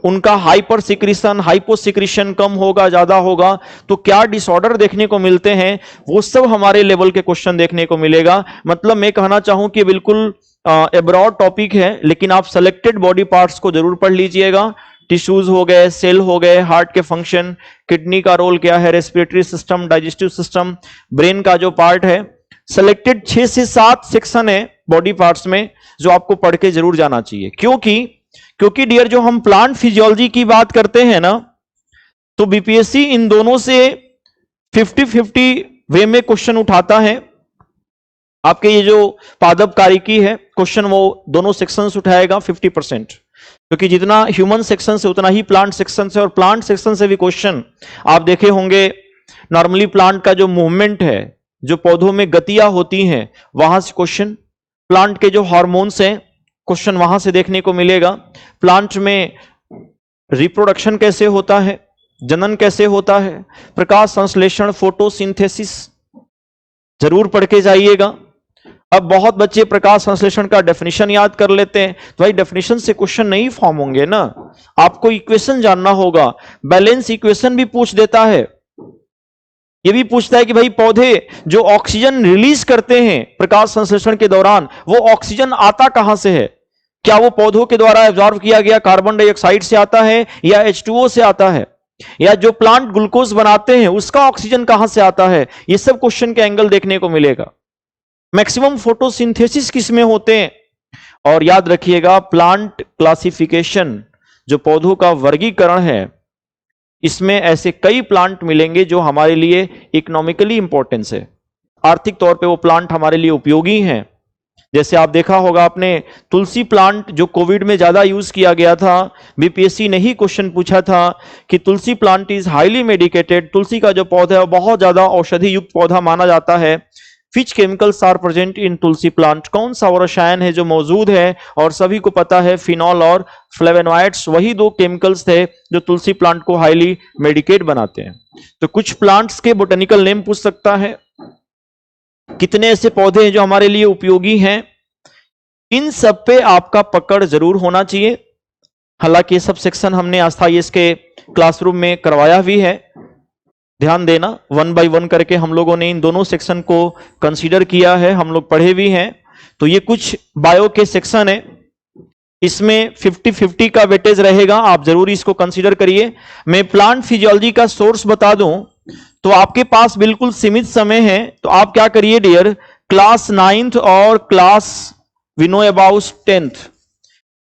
उनका हाइपर सिक्रीशन, हाइपो सिक्रीशन कम होगा, ज्यादा होगा, तो क्या डिसऑर्डर देखने को मिलते हैं, वो सब हमारे लेवल के क्वेश्चन देखने को मिलेगा। मतलब मैं कहना चाहूं कि बिल्कुल ब्रॉड टॉपिक है, लेकिन आप सेलेक्टेड बॉडी पार्ट्स को जरूर पढ़ लीजिएगा। टिश्यूज हो गए, सेल हो गए, हार्ट के फंक्शन, किडनी का रोल क्या है, respiratory system, digestive system, brain का जो पार्ट है, सेलेक्टेड 6 से 7 सेक्शन है बॉडी पार्ट्स में, जो आपको पढ़ के जरूर जाना चाहिए। क्योंकि डियर जो हम प्लांट फिजियोलॉजी की बात करते हैं ना, तो बीपीएससी इन दोनों से 50-50 वे में क्वेश्चन उठाता है। आपके ये जो पादप कार्यकी है क्वेश्चन, वो दोनों सेक्शन से उठाएगा 50%, क्योंकि जितना ह्यूमन सेक्शन से उतना ही प्लांट सेक्शन से, और प्लांट सेक्शन से भी क्वेश्चन आप देखे होंगे। नॉर्मली प्लांट का जो मूवमेंट है, जो पौधों में गतियां होती हैं, वहां से क्वेश्चन, प्लांट के जो हार्मोन्स हैं क्वेश्चन वहां से देखने को मिलेगा। प्लांट में रिप्रोडक्शन कैसे होता है, जनन कैसे होता है, प्रकाश संश्लेषण, फोटोसिंथेसिस जरूर पढ़ के जाइएगा। अब बहुत बच्चे प्रकाश संश्लेषण का डेफिनेशन याद कर लेते हैं, तो भाई डेफिनेशन से क्वेश्चन नहीं फॉर्म होंगे ना, आपको इक्वेशन जानना होगा। बैलेंस इक्वेशन भी पूछ देता है, ये भी पूछता है कि भाई पौधे जो ऑक्सीजन रिलीज करते हैं प्रकाश संश्लेषण के दौरान, वो ऑक्सीजन आता कहां से है, क्या वो पौधों के द्वारा एब्जॉर्ब किया गया कार्बन डाइऑक्साइड से आता है या H2O से आता है। या जो प्लांट ग्लूकोज बनाते हैं उसका ऑक्सीजन कहां से आता है, ये सब क्वेश्चन के एंगल देखने को मिलेगा। मैक्सिमम फोटोसिंथेसिस किसमें होते हैं, और याद रखिएगा प्लांट क्लासिफिकेशन, जो पौधों का वर्गीकरण है, इसमें ऐसे कई प्लांट मिलेंगे जो हमारे लिए इकोनॉमिकली इंपॉर्टेंस है, आर्थिक तौर पे वो प्लांट हमारे लिए उपयोगी हैं। जैसे आप देखा होगा आपने तुलसी प्लांट जो कोविड में ज्यादा यूज किया गया था, बीपीएससी ने ही क्वेश्चन पूछा था कि तुलसी प्लांट इज हाईली मेडिकेटेड, तुलसी का जो पौधा है वो बहुत ज्यादा औषधि युक्त पौधा माना जाता है। Which chemicals are present in tulsi plant, कौन सा वो रसायन है जो मौजूद है, और सभी को पता है फिनॉल और फ्लेवोनॉइड्स वही दो केमिकल्स थे जो तुलसी प्लांट को हाईली मेडिकेट बनाते हैं। तो कुछ प्लांट्स के बोटेनिकल नेम पूछ सकता है, कितने ऐसे पौधे हैं जो हमारे लिए उपयोगी हैं, इन सब पे आपका पकड़ जरूर होना चाहिए। हालांकि ये सब सेक्शन हमने आस्थाईएस के क्लासरूम में करवाया भी है, ध्यान देना, 1 बाय 1 करके हम लोगों ने इन दोनों सेक्शन को कंसीडर किया है, हम लोग पढ़े भी हैं। तो ये कुछ बायो के सेक्शन है, इसमें 50-50 का वेटेज रहेगा, आप जरूर इसको कंसीडर करिए। मैं प्लांट फिजियोलॉजी का सोर्स बता दूं तो आपके पास बिल्कुल सीमित समय है, तो आप क्या करिए डियर, क्लास 9th और class we know about 10th,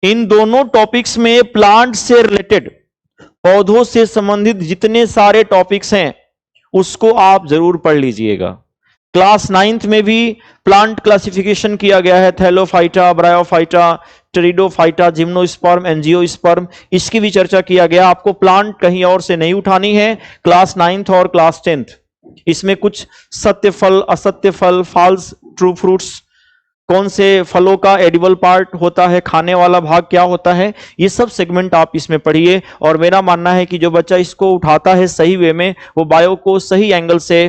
इन दोनों टॉपिक्स में प्लांट से रिलेटेड, पौधों से संबंधित जितने सारे टॉपिक्स हैं उसको आप जरूर पढ़ लीजिएगा। क्लास 9th में भी प्लांट क्लासिफिकेशन किया गया है, Thallophyta, bryophyta, pteridophyta, gymnosperm, angiosperm, इसकी भी चर्चा किया गया। आपको प्लांट कहीं और से नहीं उठानी है, क्लास 9th और क्लास 10th, इसमें कुछ सत्य फल, असत्य फल, फॉल्स ट्रू फ्रूट्स, कौन से फलों का एडिबल पार्ट होता है, खाने वाला भाग क्या होता है, ये सब सेगमेंट आप इसमें पढ़िए। और मेरा मानना है कि जो बच्चा इसको उठाता है सही वे में, वो बायो को सही एंगल से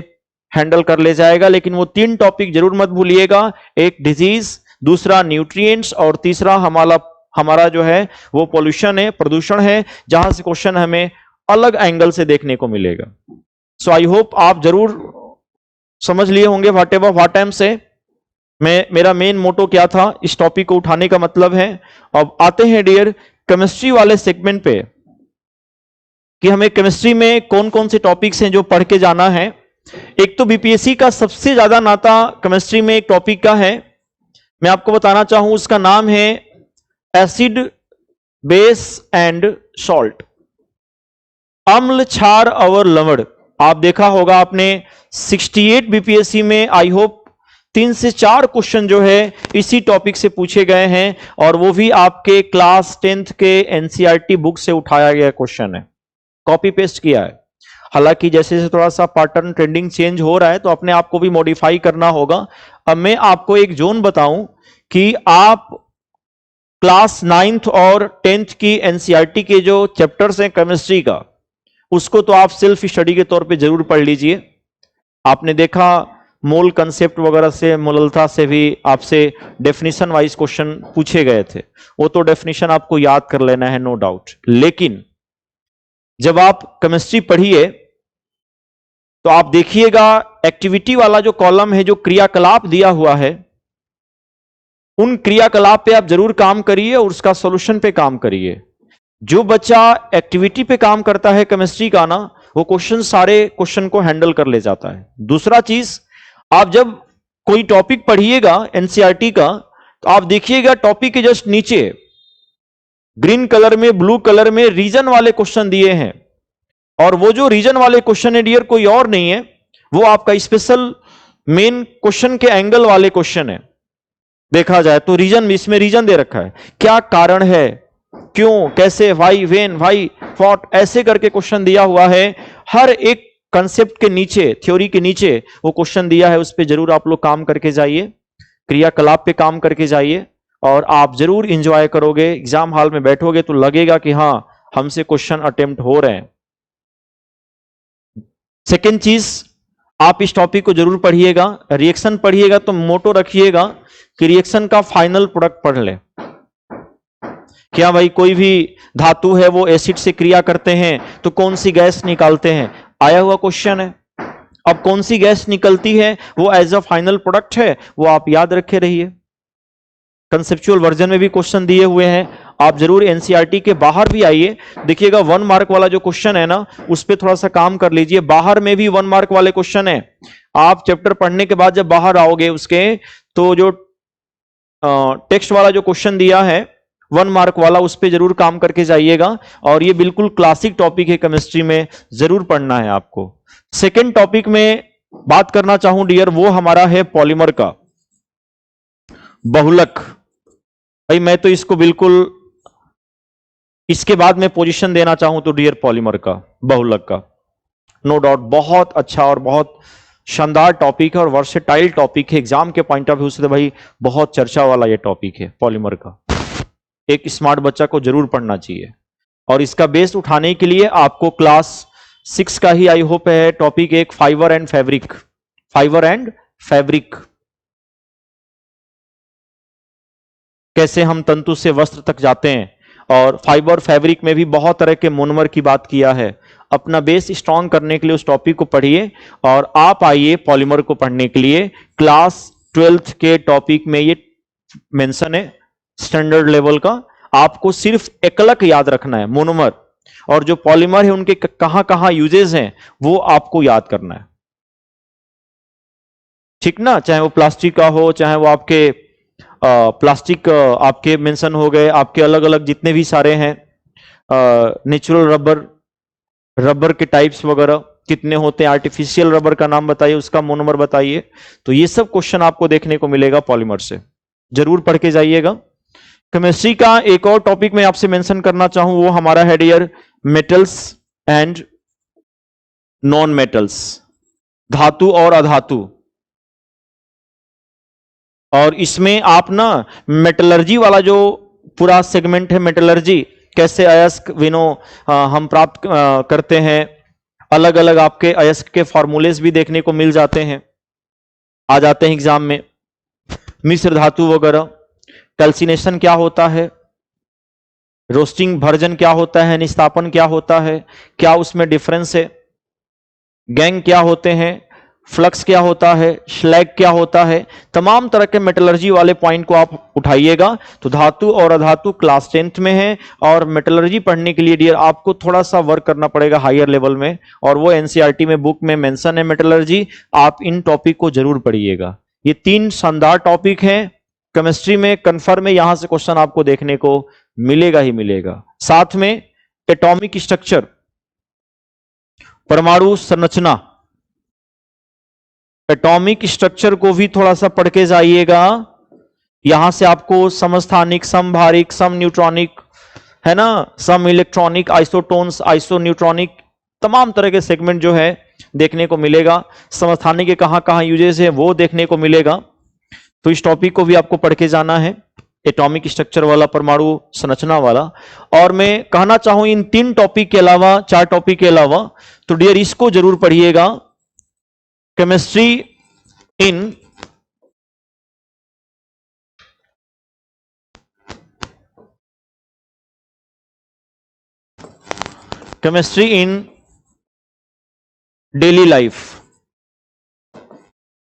हैंडल कर ले जाएगा। लेकिन वो 3 टॉपिक जरूर मत भूलिएगा, एक डिजीज, दूसरा न्यूट्रिएंट्स, और तीसरा हमारा जो है वो पॉल्यूशन है, प्रदूषण है, जहां से क्वेश्चन हमें अलग एंगल से देखने को मिलेगा। सो आई होप आप जरूर समझ लिए होंगे व्हाट टाइम से मेरा मेन मोटो क्या था, इस टॉपिक को उठाने का मतलब है। अब आते हैं डियर केमिस्ट्री वाले सेगमेंट पे, कि हमें केमिस्ट्री में कौन कौन से टॉपिक्स हैं जो पढ़ के जाना है। एक तो बीपीएससी का सबसे ज्यादा नाता केमिस्ट्री में एक टॉपिक का है, मैं आपको बताना चाहूं, उसका नाम है एसिड, बेस एंड सॉल्ट, अम्ल, क्षार और लवण। आप देखा होगा आपने 68 बीपीएससी में आई होप 3 से 4 क्वेश्चन जो है इसी टॉपिक से पूछे गए हैं, और वो भी आपके क्लास 10th के एनसीईआरटी बुक से उठाया गया क्वेश्चन है, कॉपी पेस्ट किया है। हालांकि जैसे जैसे थोड़ा सा पैटर्न ट्रेंडिंग चेंज हो रहा है तो अपने आप को भी मॉडिफाई करना होगा। अब मैं आपको एक जोन बताऊं कि आप क्लास 9th और 10th की एनसीईआरटी के जो चैप्टर्स हैं केमिस्ट्री का, उसको तो आप सेल्फ स्टडी के तौर पे जरूर पढ़ लीजिए। आपने देखा मोल कंसेप्ट वगैरह से, मोललता से भी आपसे डेफिनेशन वाइज क्वेश्चन पूछे गए थे, वो तो डेफिनेशन आपको याद कर लेना है, नो डाउट। लेकिन जब आप केमिस्ट्री पढ़िए तो आप देखिएगा एक्टिविटी वाला जो कॉलम है, जो क्रियाकलाप दिया हुआ है, उन क्रियाकलाप पे आप जरूर काम करिए और उसका सॉल्यूशन पे काम करिए। जो बच्चा एक्टिविटी पे काम करता है केमिस्ट्री का ना, वो क्वेश्चन, सारे क्वेश्चन को हैंडल कर ले जाता है। दूसरा चीज, आप जब कोई टॉपिक पढ़िएगा एनसीईआरटी का, तो आप देखिएगा टॉपिक के जस्ट नीचे ग्रीन कलर में, ब्लू कलर में रीजन वाले क्वेश्चन दिए हैं, और वो जो रीजन वाले क्वेश्चन है डियर कोई और नहीं है, वो आपका स्पेशल मेन क्वेश्चन के एंगल वाले क्वेश्चन है। देखा जाए तो रीजन, इसमें रीजन दे रखा है, क्या कारण है, क्यों, कैसे, वाई, वेन, वाई, व्हाट, ऐसे करके क्वेश्चन दिया हुआ है। हर एक कंसेप्ट के नीचे, थ्योरी के नीचे वो क्वेश्चन दिया है, उस पर जरूर आप लोग काम करके जाइए, क्रियाकलाप पे काम करके जाइए, और आप जरूर इंजॉय करोगे। एग्जाम हॉल में बैठोगे तो लगेगा कि हाँ हमसे क्वेश्चन अटेम्प्ट हो रहे हैं। सेकेंड चीज, आप इस टॉपिक को जरूर पढ़िएगा, रिएक्शन पढ़िएगा तो मोटो रखिएगा कि रिएक्शन का फाइनल प्रोडक्ट पढ़ ले। क्या भाई कोई भी धातु है वो एसिड से क्रिया करते हैं तो कौन सी गैस निकालते हैं, आया हुआ क्वेश्चन है। अब कौन सी गैस निकलती है वो एज अ फाइनल प्रोडक्ट है, वो आप याद रखे रहिए। कंसेप्चुअल वर्जन में भी क्वेश्चन दिए हुए हैं, आप जरूर एनसीईआरटी के बाहर भी आइए, देखिएगा 1 मार्क वाला जो क्वेश्चन है ना उस पर थोड़ा सा काम कर लीजिए। बाहर में भी 1 मार्क वाले क्वेश्चन है, आप चैप्टर पढ़ने के बाद जब बाहर आओगे उसके, तो जो टेक्स्ट वाला जो क्वेश्चन दिया है 1 मार्क वाला, उस पर जरूर काम करके जाइएगा। और ये बिल्कुल क्लासिक टॉपिक है, केमिस्ट्री में जरूर पढ़ना है आपको। सेकेंड टॉपिक में बात करना चाहूं डियर, वो हमारा है पॉलीमर का बहुलक। भाई मैं तो इसको बिल्कुल इसके बाद में पोजीशन देना चाहूं तो डियर पॉलीमर का बहुलक का नो डाउट बहुत अच्छा और बहुत शानदार टॉपिक है और वर्सेटाइल टॉपिक है। एग्जाम के पॉइंट ऑफ व्यू से तो भाई बहुत चर्चा वाला ये टॉपिक है पॉलीमर का। एक स्मार्ट बच्चा को जरूर पढ़ना चाहिए। और इसका बेस उठाने के लिए आपको क्लास 6 का ही आई होप है टॉपिक एक fibre and fabric. Fibre and fabric, कैसे हम तंतु से वस्त्र तक जाते हैं। और फाइबर फैब्रिक में भी बहुत तरह के मोनोमर की बात किया है। अपना बेस स्ट्रांग करने के लिए उस टॉपिक को पढ़िए और आप आइए पॉलीमर को पढ़ने के लिए। क्लास 12th के टॉपिक में ये मेंशन है स्टैंडर्ड लेवल का। आपको सिर्फ एकलक याद रखना है मोनोमर, और जो पॉलीमर है उनके कहां कहां यूजेस हैं वो आपको याद करना है, ठीक ना। चाहे वो प्लास्टिक का हो, चाहे वो आपके प्लास्टिक आपके मेंशन हो गए, आपके अलग अलग जितने भी सारे हैं नेचुरल रबर, रबर के टाइप्स वगैरह कितने होते हैं, आर्टिफिशियल रबर का नाम बताइए, उसका मोनोमर बताइए। तो ये सब क्वेश्चन आपको देखने को मिलेगा पॉलीमर से, जरूर पढ़ के जाइएगा। केमिस्ट्री का एक और टॉपिक मैं आपसे मेंशन करना चाहूं, वो हमारा है dear metals and non metals, धातु और अधातु। और इसमें आप ना मेटलर्जी वाला जो पूरा सेगमेंट है, मेटलर्जी कैसे अयस्क विनो हम प्राप्त करते हैं, अलग अलग आपके अयस्क के फॉर्मूलेस भी देखने को मिल जाते हैं, आ जाते हैं एग्जाम में। मिश्र धातु वगैरह, कैल्सिनेशन क्या होता है, रोस्टिंग भर्जन क्या होता है, निस्तापन क्या होता है, क्या उसमें डिफरेंस है, गैंग क्या होते हैं, फ्लक्स क्या होता है, स्लैग क्या होता है। तमाम तरह के मेटलर्जी वाले पॉइंट को आप उठाइएगा। तो धातु और अधातु क्लास 10th में है, और मेटलर्जी पढ़ने के लिए डियर आपको थोड़ा सा वर्क करना पड़ेगा हायर लेवल में, और वो एनसीईआरटी में बुक में मेंशन है मेटलर्जी। आप इन टॉपिक को जरूर पढ़िएगा। ये 3 शानदार टॉपिक हैं केमिस्ट्री में, कन्फर्म है यहां से क्वेश्चन आपको देखने को मिलेगा ही मिलेगा। साथ में एटॉमिक स्ट्रक्चर, परमाणु संरचना, एटॉमिक स्ट्रक्चर को भी थोड़ा सा पढ़ के जाइएगा। यहां से आपको समस्थानिक, समभारिक, सम न्यूट्रॉनिक, है ना, सम इलेक्ट्रॉनिक, आइसोटोन्स, आइसोन्यूट्रॉनिक, तमाम तरह के सेगमेंट जो है देखने को मिलेगा। समस्थानिक के कहां कहां यूजेस है वो देखने को मिलेगा। तो इस टॉपिक को भी आपको पढ़ के जाना है, एटॉमिक स्ट्रक्चर वाला, परमाणु संरचना वाला। और मैं कहना चाहूं इन 3 टॉपिक के अलावा, 4 टॉपिक के अलावा, तो डियर इसको जरूर पढ़िएगा, केमिस्ट्री इन डेली लाइफ।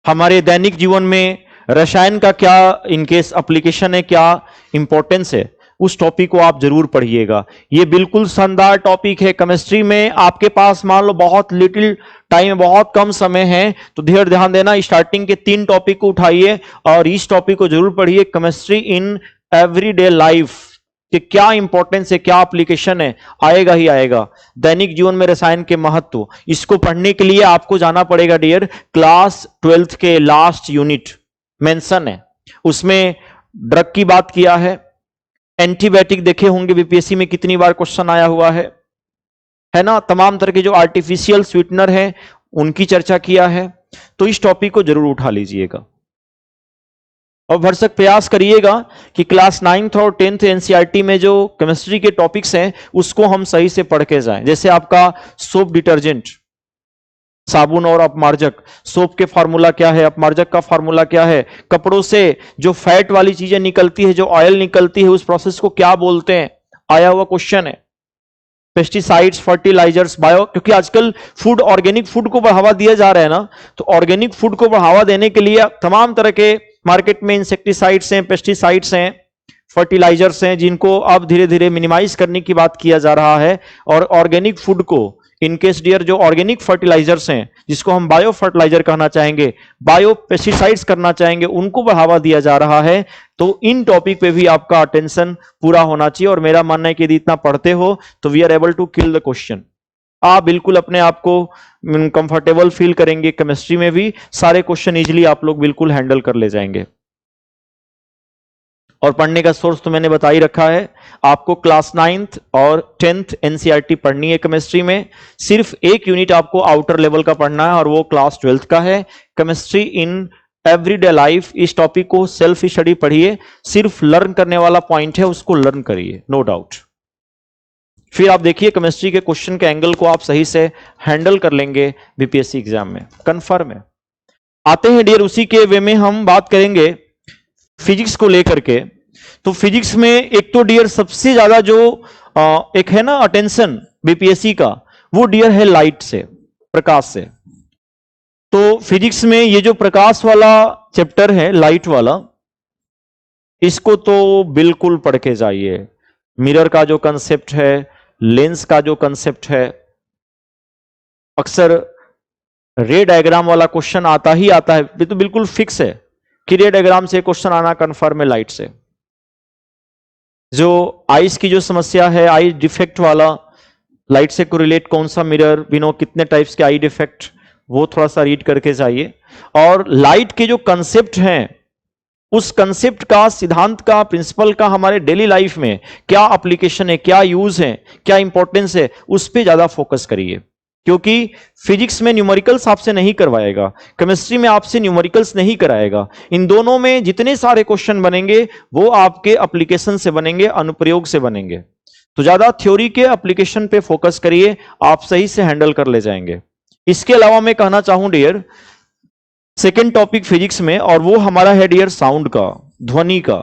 हमारे दैनिक जीवन में रसायन का क्या इनकेस एप्लीकेशन है, क्या इंपॉर्टेंस है, उस टॉपिक को आप जरूर पढ़िएगा। ये बिल्कुल शानदार टॉपिक है केमिस्ट्री में। आपके पास मान लो बहुत लिटिल टाइम, बहुत कम समय है, तो धीरे ध्यान देना, स्टार्टिंग के 3 टॉपिक को उठाइए और इस टॉपिक को जरूर पढ़िए। केमिस्ट्री इन एवरीडे लाइफ कि क्या इंपॉर्टेंस है, क्या एप्लीकेशन है, आएगा ही आएगा। दैनिक जीवन में रसायन के महत्व, इसको पढ़ने के लिए आपको जाना पड़ेगा डियर क्लास 12th के लास्ट यूनिट मेंशन है, उसमें ड्रग की बात किया है, एंटीबायोटिक देखे होंगे बीपीएससी में कितनी बार क्वेश्चन आया हुआ है ना, तमाम तरह के जो आर्टिफिशियल स्वीटनर है उनकी चर्चा किया है। तो इस टॉपिक को जरूर उठा लीजिएगा और भरसक प्रयास करिएगा कि क्लास 9th और 10th एनसीईआरटी में जो केमिस्ट्री के टॉपिक्स हैं उसको हम सही से पढ़ के जाएं। जैसे आपका सोप डिटर्जेंट, साबुन और अपमार्जक, सोप के फार्मूला क्या है, अपमार्जक का फार्मूला क्या है, कपड़ों से जो फैट वाली चीजें निकलती है, जो ऑयल निकलती है, उस प्रोसेस को क्या बोलते हैं, आया हुआ क्वेश्चन है। पेस्टिसाइड्स, फर्टिलाइजर्स, बायो, क्योंकि आजकल फूड, ऑर्गेनिक फूड को बढ़ावा दिया जा रहा है ना, तो ऑर्गेनिक फूड को बढ़ावा देने के लिए तमाम तरह के मार्केट में इंसेक्टिसाइड्स हैं, पेस्टिसाइड्स हैं, फर्टिलाइजर्स हैं जिनको अब धीरे धीरे मिनिमाइज करने की बात किया जा रहा है, और ऑर्गेनिक फूड को, इनकेस डियर जो ऑर्गेनिक फर्टिलाइजर्स हैं जिसको हम बायो फर्टिलाइजर कहना चाहेंगे, बायो पेस्टिसाइड्स करना चाहेंगे, उनको बढ़ावा दिया जा रहा है। तो इन टॉपिक पे भी आपका अटेंशन पूरा होना चाहिए, और मेरा मानना है कि यदि इतना पढ़ते हो तो we are able to kill the question. आप बिल्कुल अपने आप को कंफर्टेबल फील करेंगे, केमिस्ट्री में भी सारे क्वेश्चन इजीली आप लोग बिल्कुल हैंडल कर ले जाएंगे। और पढ़ने का सोर्स तो मैंने बता ही रखा है, आपको क्लास 9th और 10th एनसीईआरटी पढ़नी है केमिस्ट्री में। सिर्फ एक यूनिट आपको आउटर लेवल का पढ़ना है और वो क्लास 12th का है, केमिस्ट्री इन एवरीडे लाइफ। इस टॉपिक को सेल्फ स्टडी पढ़िए, सिर्फ लर्न करने वाला पॉइंट है, उसको लर्न करिए, नो डाउट। फिर आप देखिए केमिस्ट्री के क्वेश्चन के एंगल को आप सही से हैंडल कर लेंगे बीपीएससी एग्जाम में, कन्फर्म है। आते हैं डियर, उसी के वे में हम बात करेंगे फिजिक्स को लेकर के। तो फिजिक्स में एक तो डियर सबसे ज्यादा जो एक है ना अटेंशन बीपीएससी का, वो डियर है लाइट से, प्रकाश से। तो फिजिक्स में ये जो प्रकाश वाला चैप्टर है, लाइट वाला, इसको तो बिल्कुल पढ़ के जाइए। मिरर का जो कंसेप्ट है, लेंस का जो कंसेप्ट है, अक्सर रे डायग्राम वाला क्वेश्चन आता ही आता है, ये तो बिल्कुल फिक्स है कि रे डायग्राम से क्वेश्चन आना कन्फर्म है लाइट से। जो आइस की जो समस्या है, आई डिफेक्ट वाला, लाइट से कोरिलेट कौन सा मिरर, बिनो कितने टाइप्स के आई डिफेक्ट, वो थोड़ा सा रीड करके जाइए। और लाइट के जो कंसेप्ट हैं, उस कंसेप्ट का, सिद्धांत का, प्रिंसिपल का हमारे डेली लाइफ में क्या एप्लीकेशन है, क्या यूज है, क्या इंपॉर्टेंस है, उस पर ज्यादा फोकस करिए। क्योंकि फिजिक्स में न्यूमेरिकल्स आपसे नहीं करवाएगा, केमिस्ट्री में आपसे न्यूमेरिकल्स नहीं कराएगा। इन दोनों में जितने सारे क्वेश्चन बनेंगे वो आपके एप्लीकेशन से बनेंगे, अनुप्रयोग से बनेंगे। तो ज्यादा थ्योरी के एप्लीकेशन पे फोकस करिए, आप सही से हैंडल कर ले जाएंगे। इसके अलावा मैं कहना चाहूं डियर, सेकेंड टॉपिक फिजिक्स में, और वो हमारा है डियर साउंड का, ध्वनि का।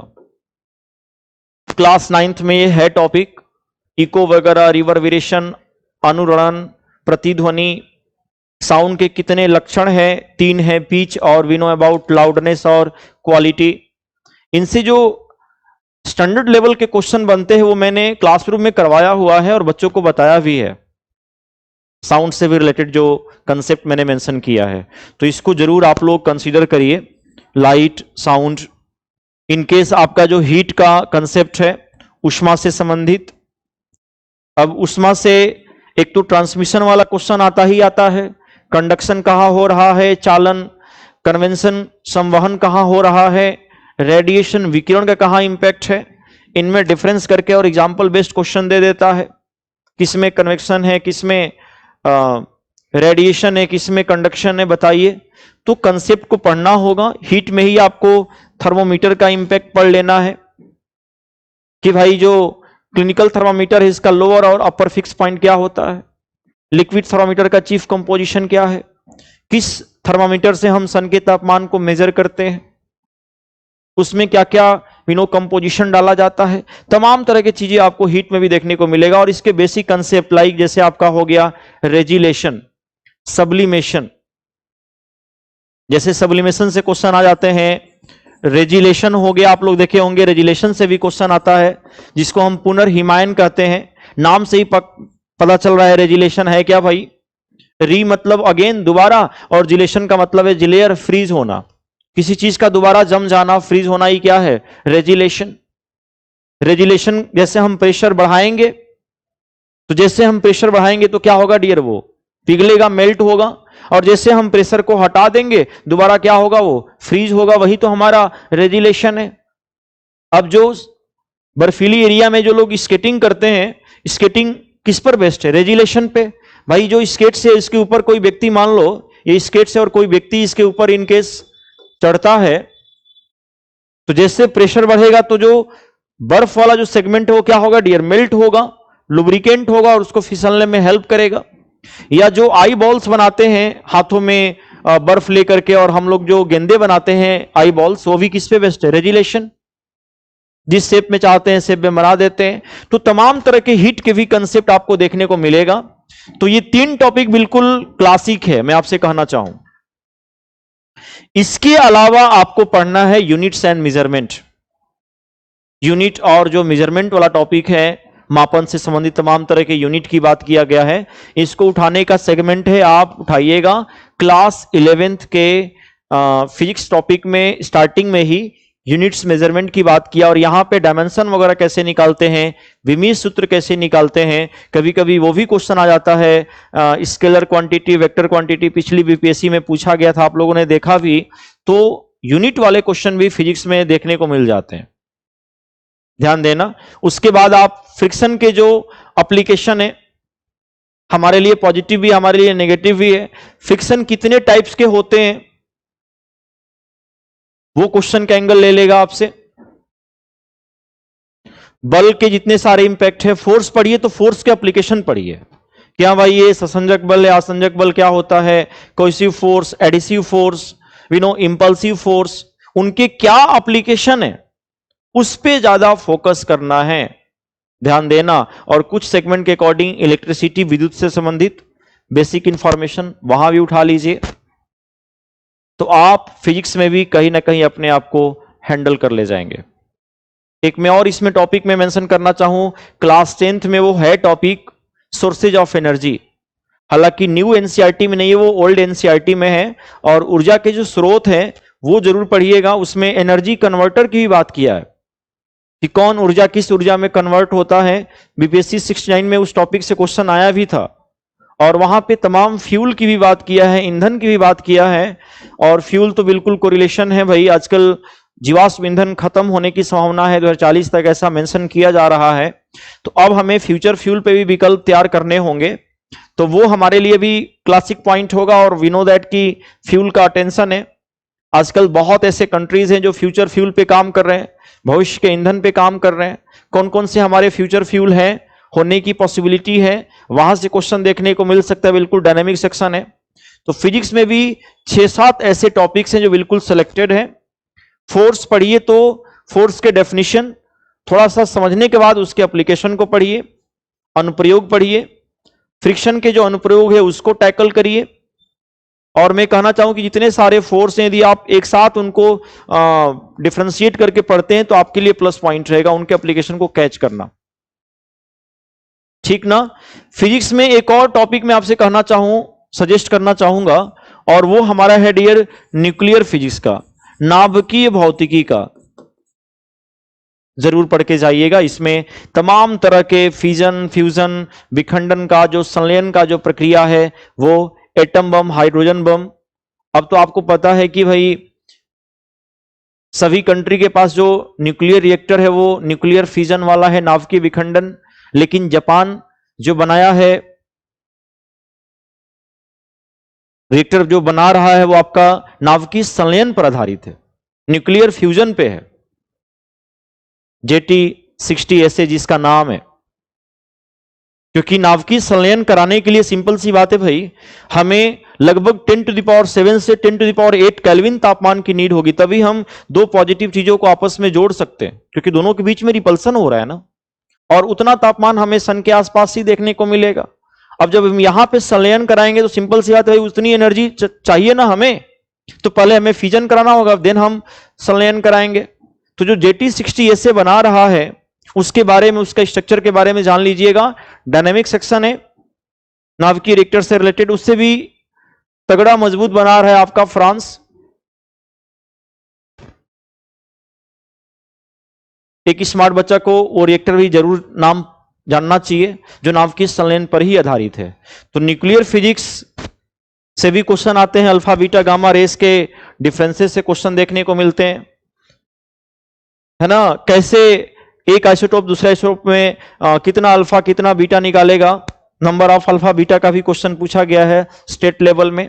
क्लास 9th में ये है टॉपिक, इको वगैरह, रिवर्बरेशन, अनुरणन, प्रतिध्वनि, साउंड के कितने लक्षण हैं, 3 है, पिच और वी नो अबाउट लाउडनेस और क्वालिटी। इनसे जो स्टैंडर्ड लेवल के क्वेश्चन बनते हैं वो मैंने क्लासरूम में करवाया हुआ है और बच्चों को बताया भी है। साउंड से भी रिलेटेड जो कंसेप्ट मैंने मेंशन किया है, तो इसको जरूर आप लोग कंसीडर करिए। लाइट, साउंड, इनकेस आपका जो हीट का कंसेप्ट है, ऊष्मा से संबंधित। अब ऊष्मा से एक तो ट्रांसमिशन वाला क्वेश्चन आता ही आता है, कंडक्शन कहां हो रहा है, चालन, कन्वेंशन, संवहन कहां हो रहा है, रेडिएशन, विकिरण का कहां इंपैक्ट है, इनमें डिफरेंस करके और एग्जाम्पल बेस्ड क्वेश्चन दे देता है। किसमें कन्वेक्शन है, किसमें रेडिएशन है, किसमें कंडक्शन है, बताइए। तो कंसेप्ट को पढ़ना होगा। हीट में ही आपको थर्मोमीटर का इंपैक्ट पढ़ लेना है कि भाई जो क्लिनिकल थर्मामीटर है इसका लोअर और अपर फिक्स पॉइंट क्या होता है, लिक्विड थर्मामीटर का चीफ कंपोजिशन क्या है, किस थर्मामीटर से हम सन के तापमान को मेजर करते हैं, उसमें क्या क्या कंपोजिशन डाला जाता है। तमाम तरह की चीजें आपको हीट में भी देखने को मिलेगा। और इसके बेसिक कंसेप्ट लाइक जैसे आपका हो गया रेजिलेशन, सब्लिमेशन, जैसे सब्लिमेशन से क्वेश्चन आ जाते हैं, रेजिलेशन हो गया, आप लोग देखे होंगे रेजिलेशन से भी क्वेश्चन आता है, जिसको हम पुनर्हिमायन कहते हैं। नाम से ही पता चल रहा है रेजिलेशन है क्या भाई, री मतलब अगेन, दोबारा, और जिलेशन का मतलब है जिलेयर, फ्रीज होना, किसी चीज का दोबारा जम जाना, फ्रीज होना, ही क्या है, रेजिलेशन। रेजिलेशन जैसे हम प्रेशर बढ़ाएंगे, तो जैसे हम प्रेशर बढ़ाएंगे तो क्या होगा डियर, वो पिघलेगा, मेल्ट होगा, और जैसे हम प्रेशर को हटा देंगे दोबारा क्या होगा, वो फ्रीज होगा। वही तो हमारा रेजिलेशन है। अब जो बर्फीली एरिया में जो लोग स्केटिंग करते हैं, स्केटिंग किस पर बेस्ड है, रेजिलेशन पे। भाई जो स्केट से इसके ऊपर कोई व्यक्ति, मान लो ये स्केट से और कोई व्यक्ति इसके ऊपर इनकेस चढ़ता है, तो जैसे प्रेशर बढ़ेगा तो जो बर्फ वाला जो सेगमेंट है वो क्या होगा डियर, मेल्ट होगा, लुब्रिकेंट होगा और उसको फिसलने में हेल्प करेगा। या जो आई बॉल्स बनाते हैं हाथों में बर्फ लेकर के, और हम लोग जो गेंदे बनाते हैं आई बॉल्स, वो भी किस पे बेस्ड है, रेजिलेशन। जिस शेप में चाहते हैं शेप में बना देते हैं। तो तमाम तरह के हीट के भी कंसेप्ट आपको देखने को मिलेगा। तो ये 3 टॉपिक बिल्कुल क्लासिक है, मैं आपसे कहना चाहूं। इसके अलावा आपको पढ़ना है यूनिट्स एंड मेजरमेंट। यूनिट और जो मेजरमेंट वाला टॉपिक है, मापन से संबंधित तमाम तरह के यूनिट की बात किया गया है, इसको उठाने का सेगमेंट है, आप उठाइएगा। क्लास 11th के फिजिक्स टॉपिक में स्टार्टिंग में ही यूनिट्स मेजरमेंट की बात किया और यहां पे डायमेंशन वगैरह कैसे निकालते हैं, विमीय सूत्र कैसे निकालते हैं, कभी कभी वो भी क्वेश्चन आ जाता है। स्केलर क्वांटिटी, वेक्टर क्वांटिटी पिछली बीपीएससी में पूछा गया था, आप लोगों ने देखा भी। तो यूनिट वाले क्वेश्चन भी फिजिक्स में देखने को मिल जाते हैं, ध्यान देना। उसके बाद आप फ्रिक्शन के जो एप्लीकेशन है, हमारे लिए पॉजिटिव भी, हमारे लिए नेगेटिव भी है। फ्रिक्शन कितने टाइप्स के होते हैं वो क्वेश्चन का एंगल ले लेगा आपसे। बल के जितने सारे इंपैक्ट है, फोर्स पढ़िए तो फोर्स के एप्लीकेशन पढ़िए। क्या भाई ये ससंजक बल या असंजक बल क्या होता है, cohesive force, adhesive force, impulsive force, उनके क्या एप्लीकेशन है, उस पे ज्यादा फोकस करना है, ध्यान देना। और कुछ सेगमेंट के अकॉर्डिंग इलेक्ट्रिसिटी, विद्युत से संबंधित बेसिक इंफॉर्मेशन वहां भी उठा लीजिए, तो आप फिजिक्स में भी कहीं ना कहीं अपने आप को हैंडल कर ले जाएंगे। एक मैं और इसमें टॉपिक में मेंशन करना चाहूं, क्लास 10th में वो है टॉपिक सोर्सेज ऑफ एनर्जी। हालांकि न्यू एनसीईआरटी में नहीं है, वो ओल्ड एनसीईआरटी में है। और ऊर्जा के जो स्रोत हैं वो जरूर पढ़िएगा, उसमें एनर्जी कन्वर्टर की भी बात किया है कि कौन ऊर्जा किस ऊर्जा में कन्वर्ट होता है। बीपीएससी 69 में उस टॉपिक से क्वेश्चन आया भी था और वहां पे तमाम फ्यूल की भी बात किया है, ईंधन की भी बात किया है। और फ्यूल तो बिल्कुल कोरिलेशन है भाई, आजकल जीवाश्म ईंधन खत्म होने की संभावना है 2040 तक, ऐसा मेंशन किया जा रहा है। तो अब हमें फ्यूचर फ्यूल पे भी विकल्प तैयार करने होंगे, तो वो हमारे लिए भी क्लासिक पॉइंट होगा। और वी नो दैट की फ्यूल का टेंशन है, आजकल बहुत ऐसे कंट्रीज हैं जो फ्यूचर फ्यूल पे काम कर रहे हैं, भविष्य के ईंधन पे काम कर रहे हैं। कौन कौन से हमारे फ्यूचर फ्यूल हैं, होने की पॉसिबिलिटी है, वहां से क्वेश्चन देखने को मिल सकता है, बिल्कुल डायनेमिक सेक्शन है। तो फिजिक्स में भी 6-7 ऐसे टॉपिक्स हैं जो बिल्कुल सिलेक्टेड है। फोर्स पढ़िए तो फोर्स के डेफिनेशन थोड़ा सा समझने के बाद उसके एप्लीकेशन को पढ़िए, अनुप्रयोग पढ़िए, फ्रिक्शन के जो अनुप्रयोग है उसको टैकल करिए। और मैं कहना चाहूं कि जितने सारे फोर्स हैं, यदि आप एक साथ उनको डिफरेंशिएट करके पढ़ते हैं तो आपके लिए प्लस पॉइंट रहेगा उनके एप्लीकेशन को कैच करना, ठीक ना। फिजिक्स में एक और टॉपिक मैं आपसे कहना चाहूं, सजेस्ट करना चाहूंगा, और वो हमारा है डियर न्यूक्लियर फिजिक्स का, नाभिकीय भौतिकी का। जरूर पढ़ के जाइएगा, इसमें तमाम तरह के फिजन, फ्यूजन, विखंडन का जो संलयन का जो प्रक्रिया है, वो एटम बम, हाइड्रोजन बम। अब तो आपको पता है कि भाई सभी कंट्री के पास जो न्यूक्लियर रिएक्टर है वो न्यूक्लियर फिजन वाला है, नाभिकीय विखंडन। लेकिन जापान जो बनाया है रिएक्टर, जो बना रहा है, वो आपका नाभिकीय संलयन पर आधारित है, न्यूक्लियर फ्यूजन पे है, JT60 ऐसे जिसका नाम है। क्योंकि नाभिकीय संलयन कराने के लिए सिंपल सी बात है भाई, हमें लगभग 10⁷ से 10⁸ केल्विन तापमान की नीड होगी, तभी हम दो पॉजिटिव चीजों को आपस में जोड़ सकते हैं, क्योंकि दोनों के बीच में रिपल्सन हो रहा है ना। और उतना तापमान हमें सन के आसपास ही देखने को मिलेगा। अब जब हम यहां पे संलयन कराएंगे तो सिंपल सी बात है, उतनी एनर्जी चाहिए ना हमें, तो पहले हमें फिजन कराना होगा, देन हम संलयन कराएंगे। तो जो JT60 ऐसे बना रहा है उसके बारे में, उसका स्ट्रक्चर के बारे में जान लीजिएगा। डायनेमिक सेक्शन है, नाभिकीय रिएक्टर से रिलेटेड, उससे भी तगड़ा मजबूत बना रहा है आपका फ्रांस। एक स्मार्ट बच्चा को वो रिएक्टर भी जरूर नाम जानना चाहिए जो नाभिकीय संलयन पर ही आधारित है। तो न्यूक्लियर फिजिक्स से भी क्वेश्चन आते हैं, अल्फा बीटा गामा रेस के डिफरेंसेस से क्वेश्चन देखने को मिलते हैं, है ना। कैसे एक आइसोटोप दूसरे आइसोटोप में कितना अल्फा कितना बीटा निकालेगा, नंबर ऑफ अल्फा बीटा का भी क्वेश्चन पूछा गया है स्टेट लेवल में।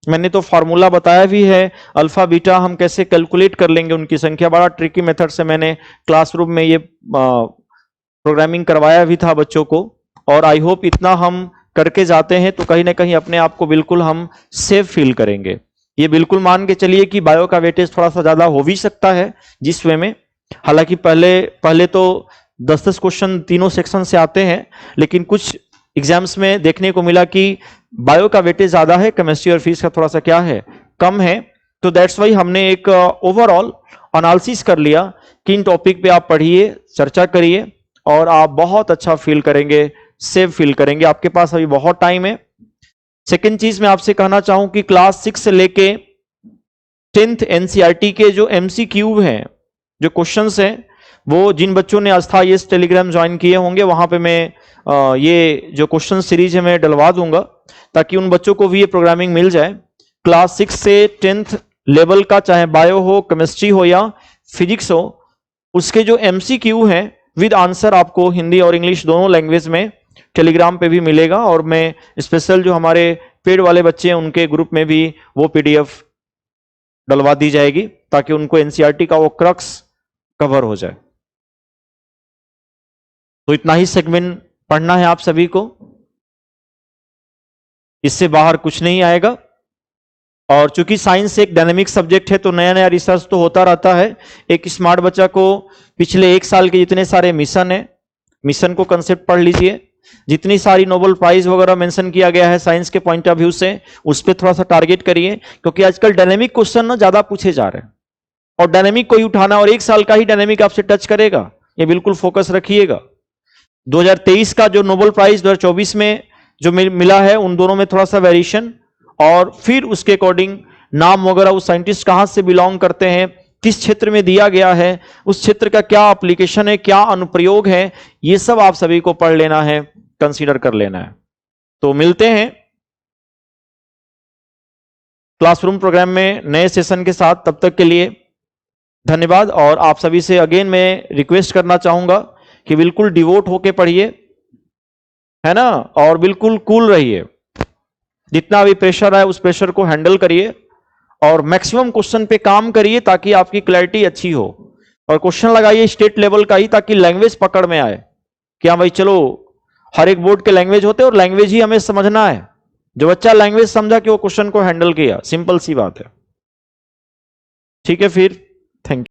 मैंने तो फॉर्मूला बताया भी है, अल्फा बीटा हम कैसे कैलकुलेट कर लेंगे उनकी संख्या, बड़ा ट्रिकी मेथड से मैंने क्लासरूम में ये प्रोग्रामिंग करवाया भी था बच्चों को। और आई होप इतना हम करके जाते हैं तो कहीं ना कहीं अपने आप को बिल्कुल हम सेफ फील करेंगे। ये बिल्कुल मान के चलिए कि बायो का वेटेज थोड़ा सा ज्यादा हो भी सकता है जिस वे में, हालांकि पहले तो 10-10 क्वेश्चन तीनों सेक्शन से आते हैं, लेकिन कुछ एग्जाम्स में देखने को मिला कि बायो का वेटेज ज्यादा है, केमिस्ट्री और फिजिक्स का थोड़ा सा क्या है, कम है। तो दैट्स वाई हमने एक ओवरऑल एनालिसिस कर लिया कि इन टॉपिक पे आप पढ़िए, चर्चा करिए और आप बहुत अच्छा फील करेंगे, सेफ फील करेंगे। आपके पास अभी बहुत टाइम है। सेकेंड चीज मैं आपसे कहना चाहूं कि क्लास 6 से लेके 10th एनसीईआरटी के जो एमसीक्यू हैं, जो क्वेश्चंस हैं, वो जिन बच्चों ने अस्थायी टेलीग्राम ज्वाइन किए होंगे वहां पे मैं ये जो क्वेश्चन सीरीज है मैं डलवा दूंगा ताकि उन बच्चों को भी ये प्रोग्रामिंग मिल जाए। क्लास 6 से 10th लेवल का, चाहे बायो हो, केमिस्ट्री हो या फिजिक्स हो, उसके जो एमसीक्यू हैं विद आंसर आपको हिंदी और इंग्लिश दोनों लैंग्वेज में टेलीग्राम पे भी मिलेगा और मैं स्पेशल जो हमारे पेड वाले बच्चे हैं उनके ग्रुप में भी वो पीडीएफ डलवा दी जाएगी ताकि उनको एनसीईआरटी का वो क्रक्स कवर हो जाए। तो इतना ही सेगमेंट पढ़ना है आप सभी को, इससे बाहर कुछ नहीं आएगा। और चूंकि साइंस एक डायनेमिक सब्जेक्ट है तो नया नया रिसर्च तो होता रहता है। एक स्मार्ट बच्चा को पिछले 1 साल के जितने सारे मिशन है, मिशन को कंसेप्ट पढ़ लीजिए। जितनी सारी नोबेल प्राइज वगैरह मेंशन किया गया है साइंस के पॉइंट ऑफ व्यू से, उस पर थोड़ा सा टारगेट करिए क्योंकि आजकल डायनेमिक क्वेश्चन ना ज्यादा पूछे जा रहे हैं और डायनेमिक को ही उठाना और 1 साल का ही डायनेमिक आपसे टच करेगा, ये बिल्कुल फोकस रखिएगा। 2023 का जो नोबेल प्राइज 2024 में जो मिला है उन दोनों में थोड़ा सा वेरिएशन, और फिर उसके अकॉर्डिंग नाम वगैरह उस साइंटिस्ट कहां से बिलोंग करते हैं, किस क्षेत्र में दिया गया है, उस क्षेत्र का क्या एप्लीकेशन है, क्या अनुप्रयोग है, ये सब आप सभी को पढ़ लेना है, कंसीडर कर लेना है। तो मिलते हैं क्लासरूम प्रोग्राम में नए सेशन के साथ, तब तक के लिए धन्यवाद। और आप सभी से अगेन मैं रिक्वेस्ट करना चाहूंगा कि बिल्कुल डिवोट होके पढ़िए, है ना, और बिल्कुल कूल रहिए। जितना भी प्रेशर है उस प्रेशर को हैंडल करिए और मैक्सिमम क्वेश्चन पे काम करिए ताकि आपकी क्लैरिटी अच्छी हो। और क्वेश्चन लगाइए स्टेट लेवल का ही ताकि लैंग्वेज पकड़ में आए कि हाँ भाई चलो, हर एक बोर्ड के लैंग्वेज होते हैं और लैंग्वेज ही हमें समझना है। जो बच्चा लैंग्वेज समझा कि वो क्वेश्चन को हैंडल किया, सिंपल सी बात है। ठीक है फिर, थैंक यू।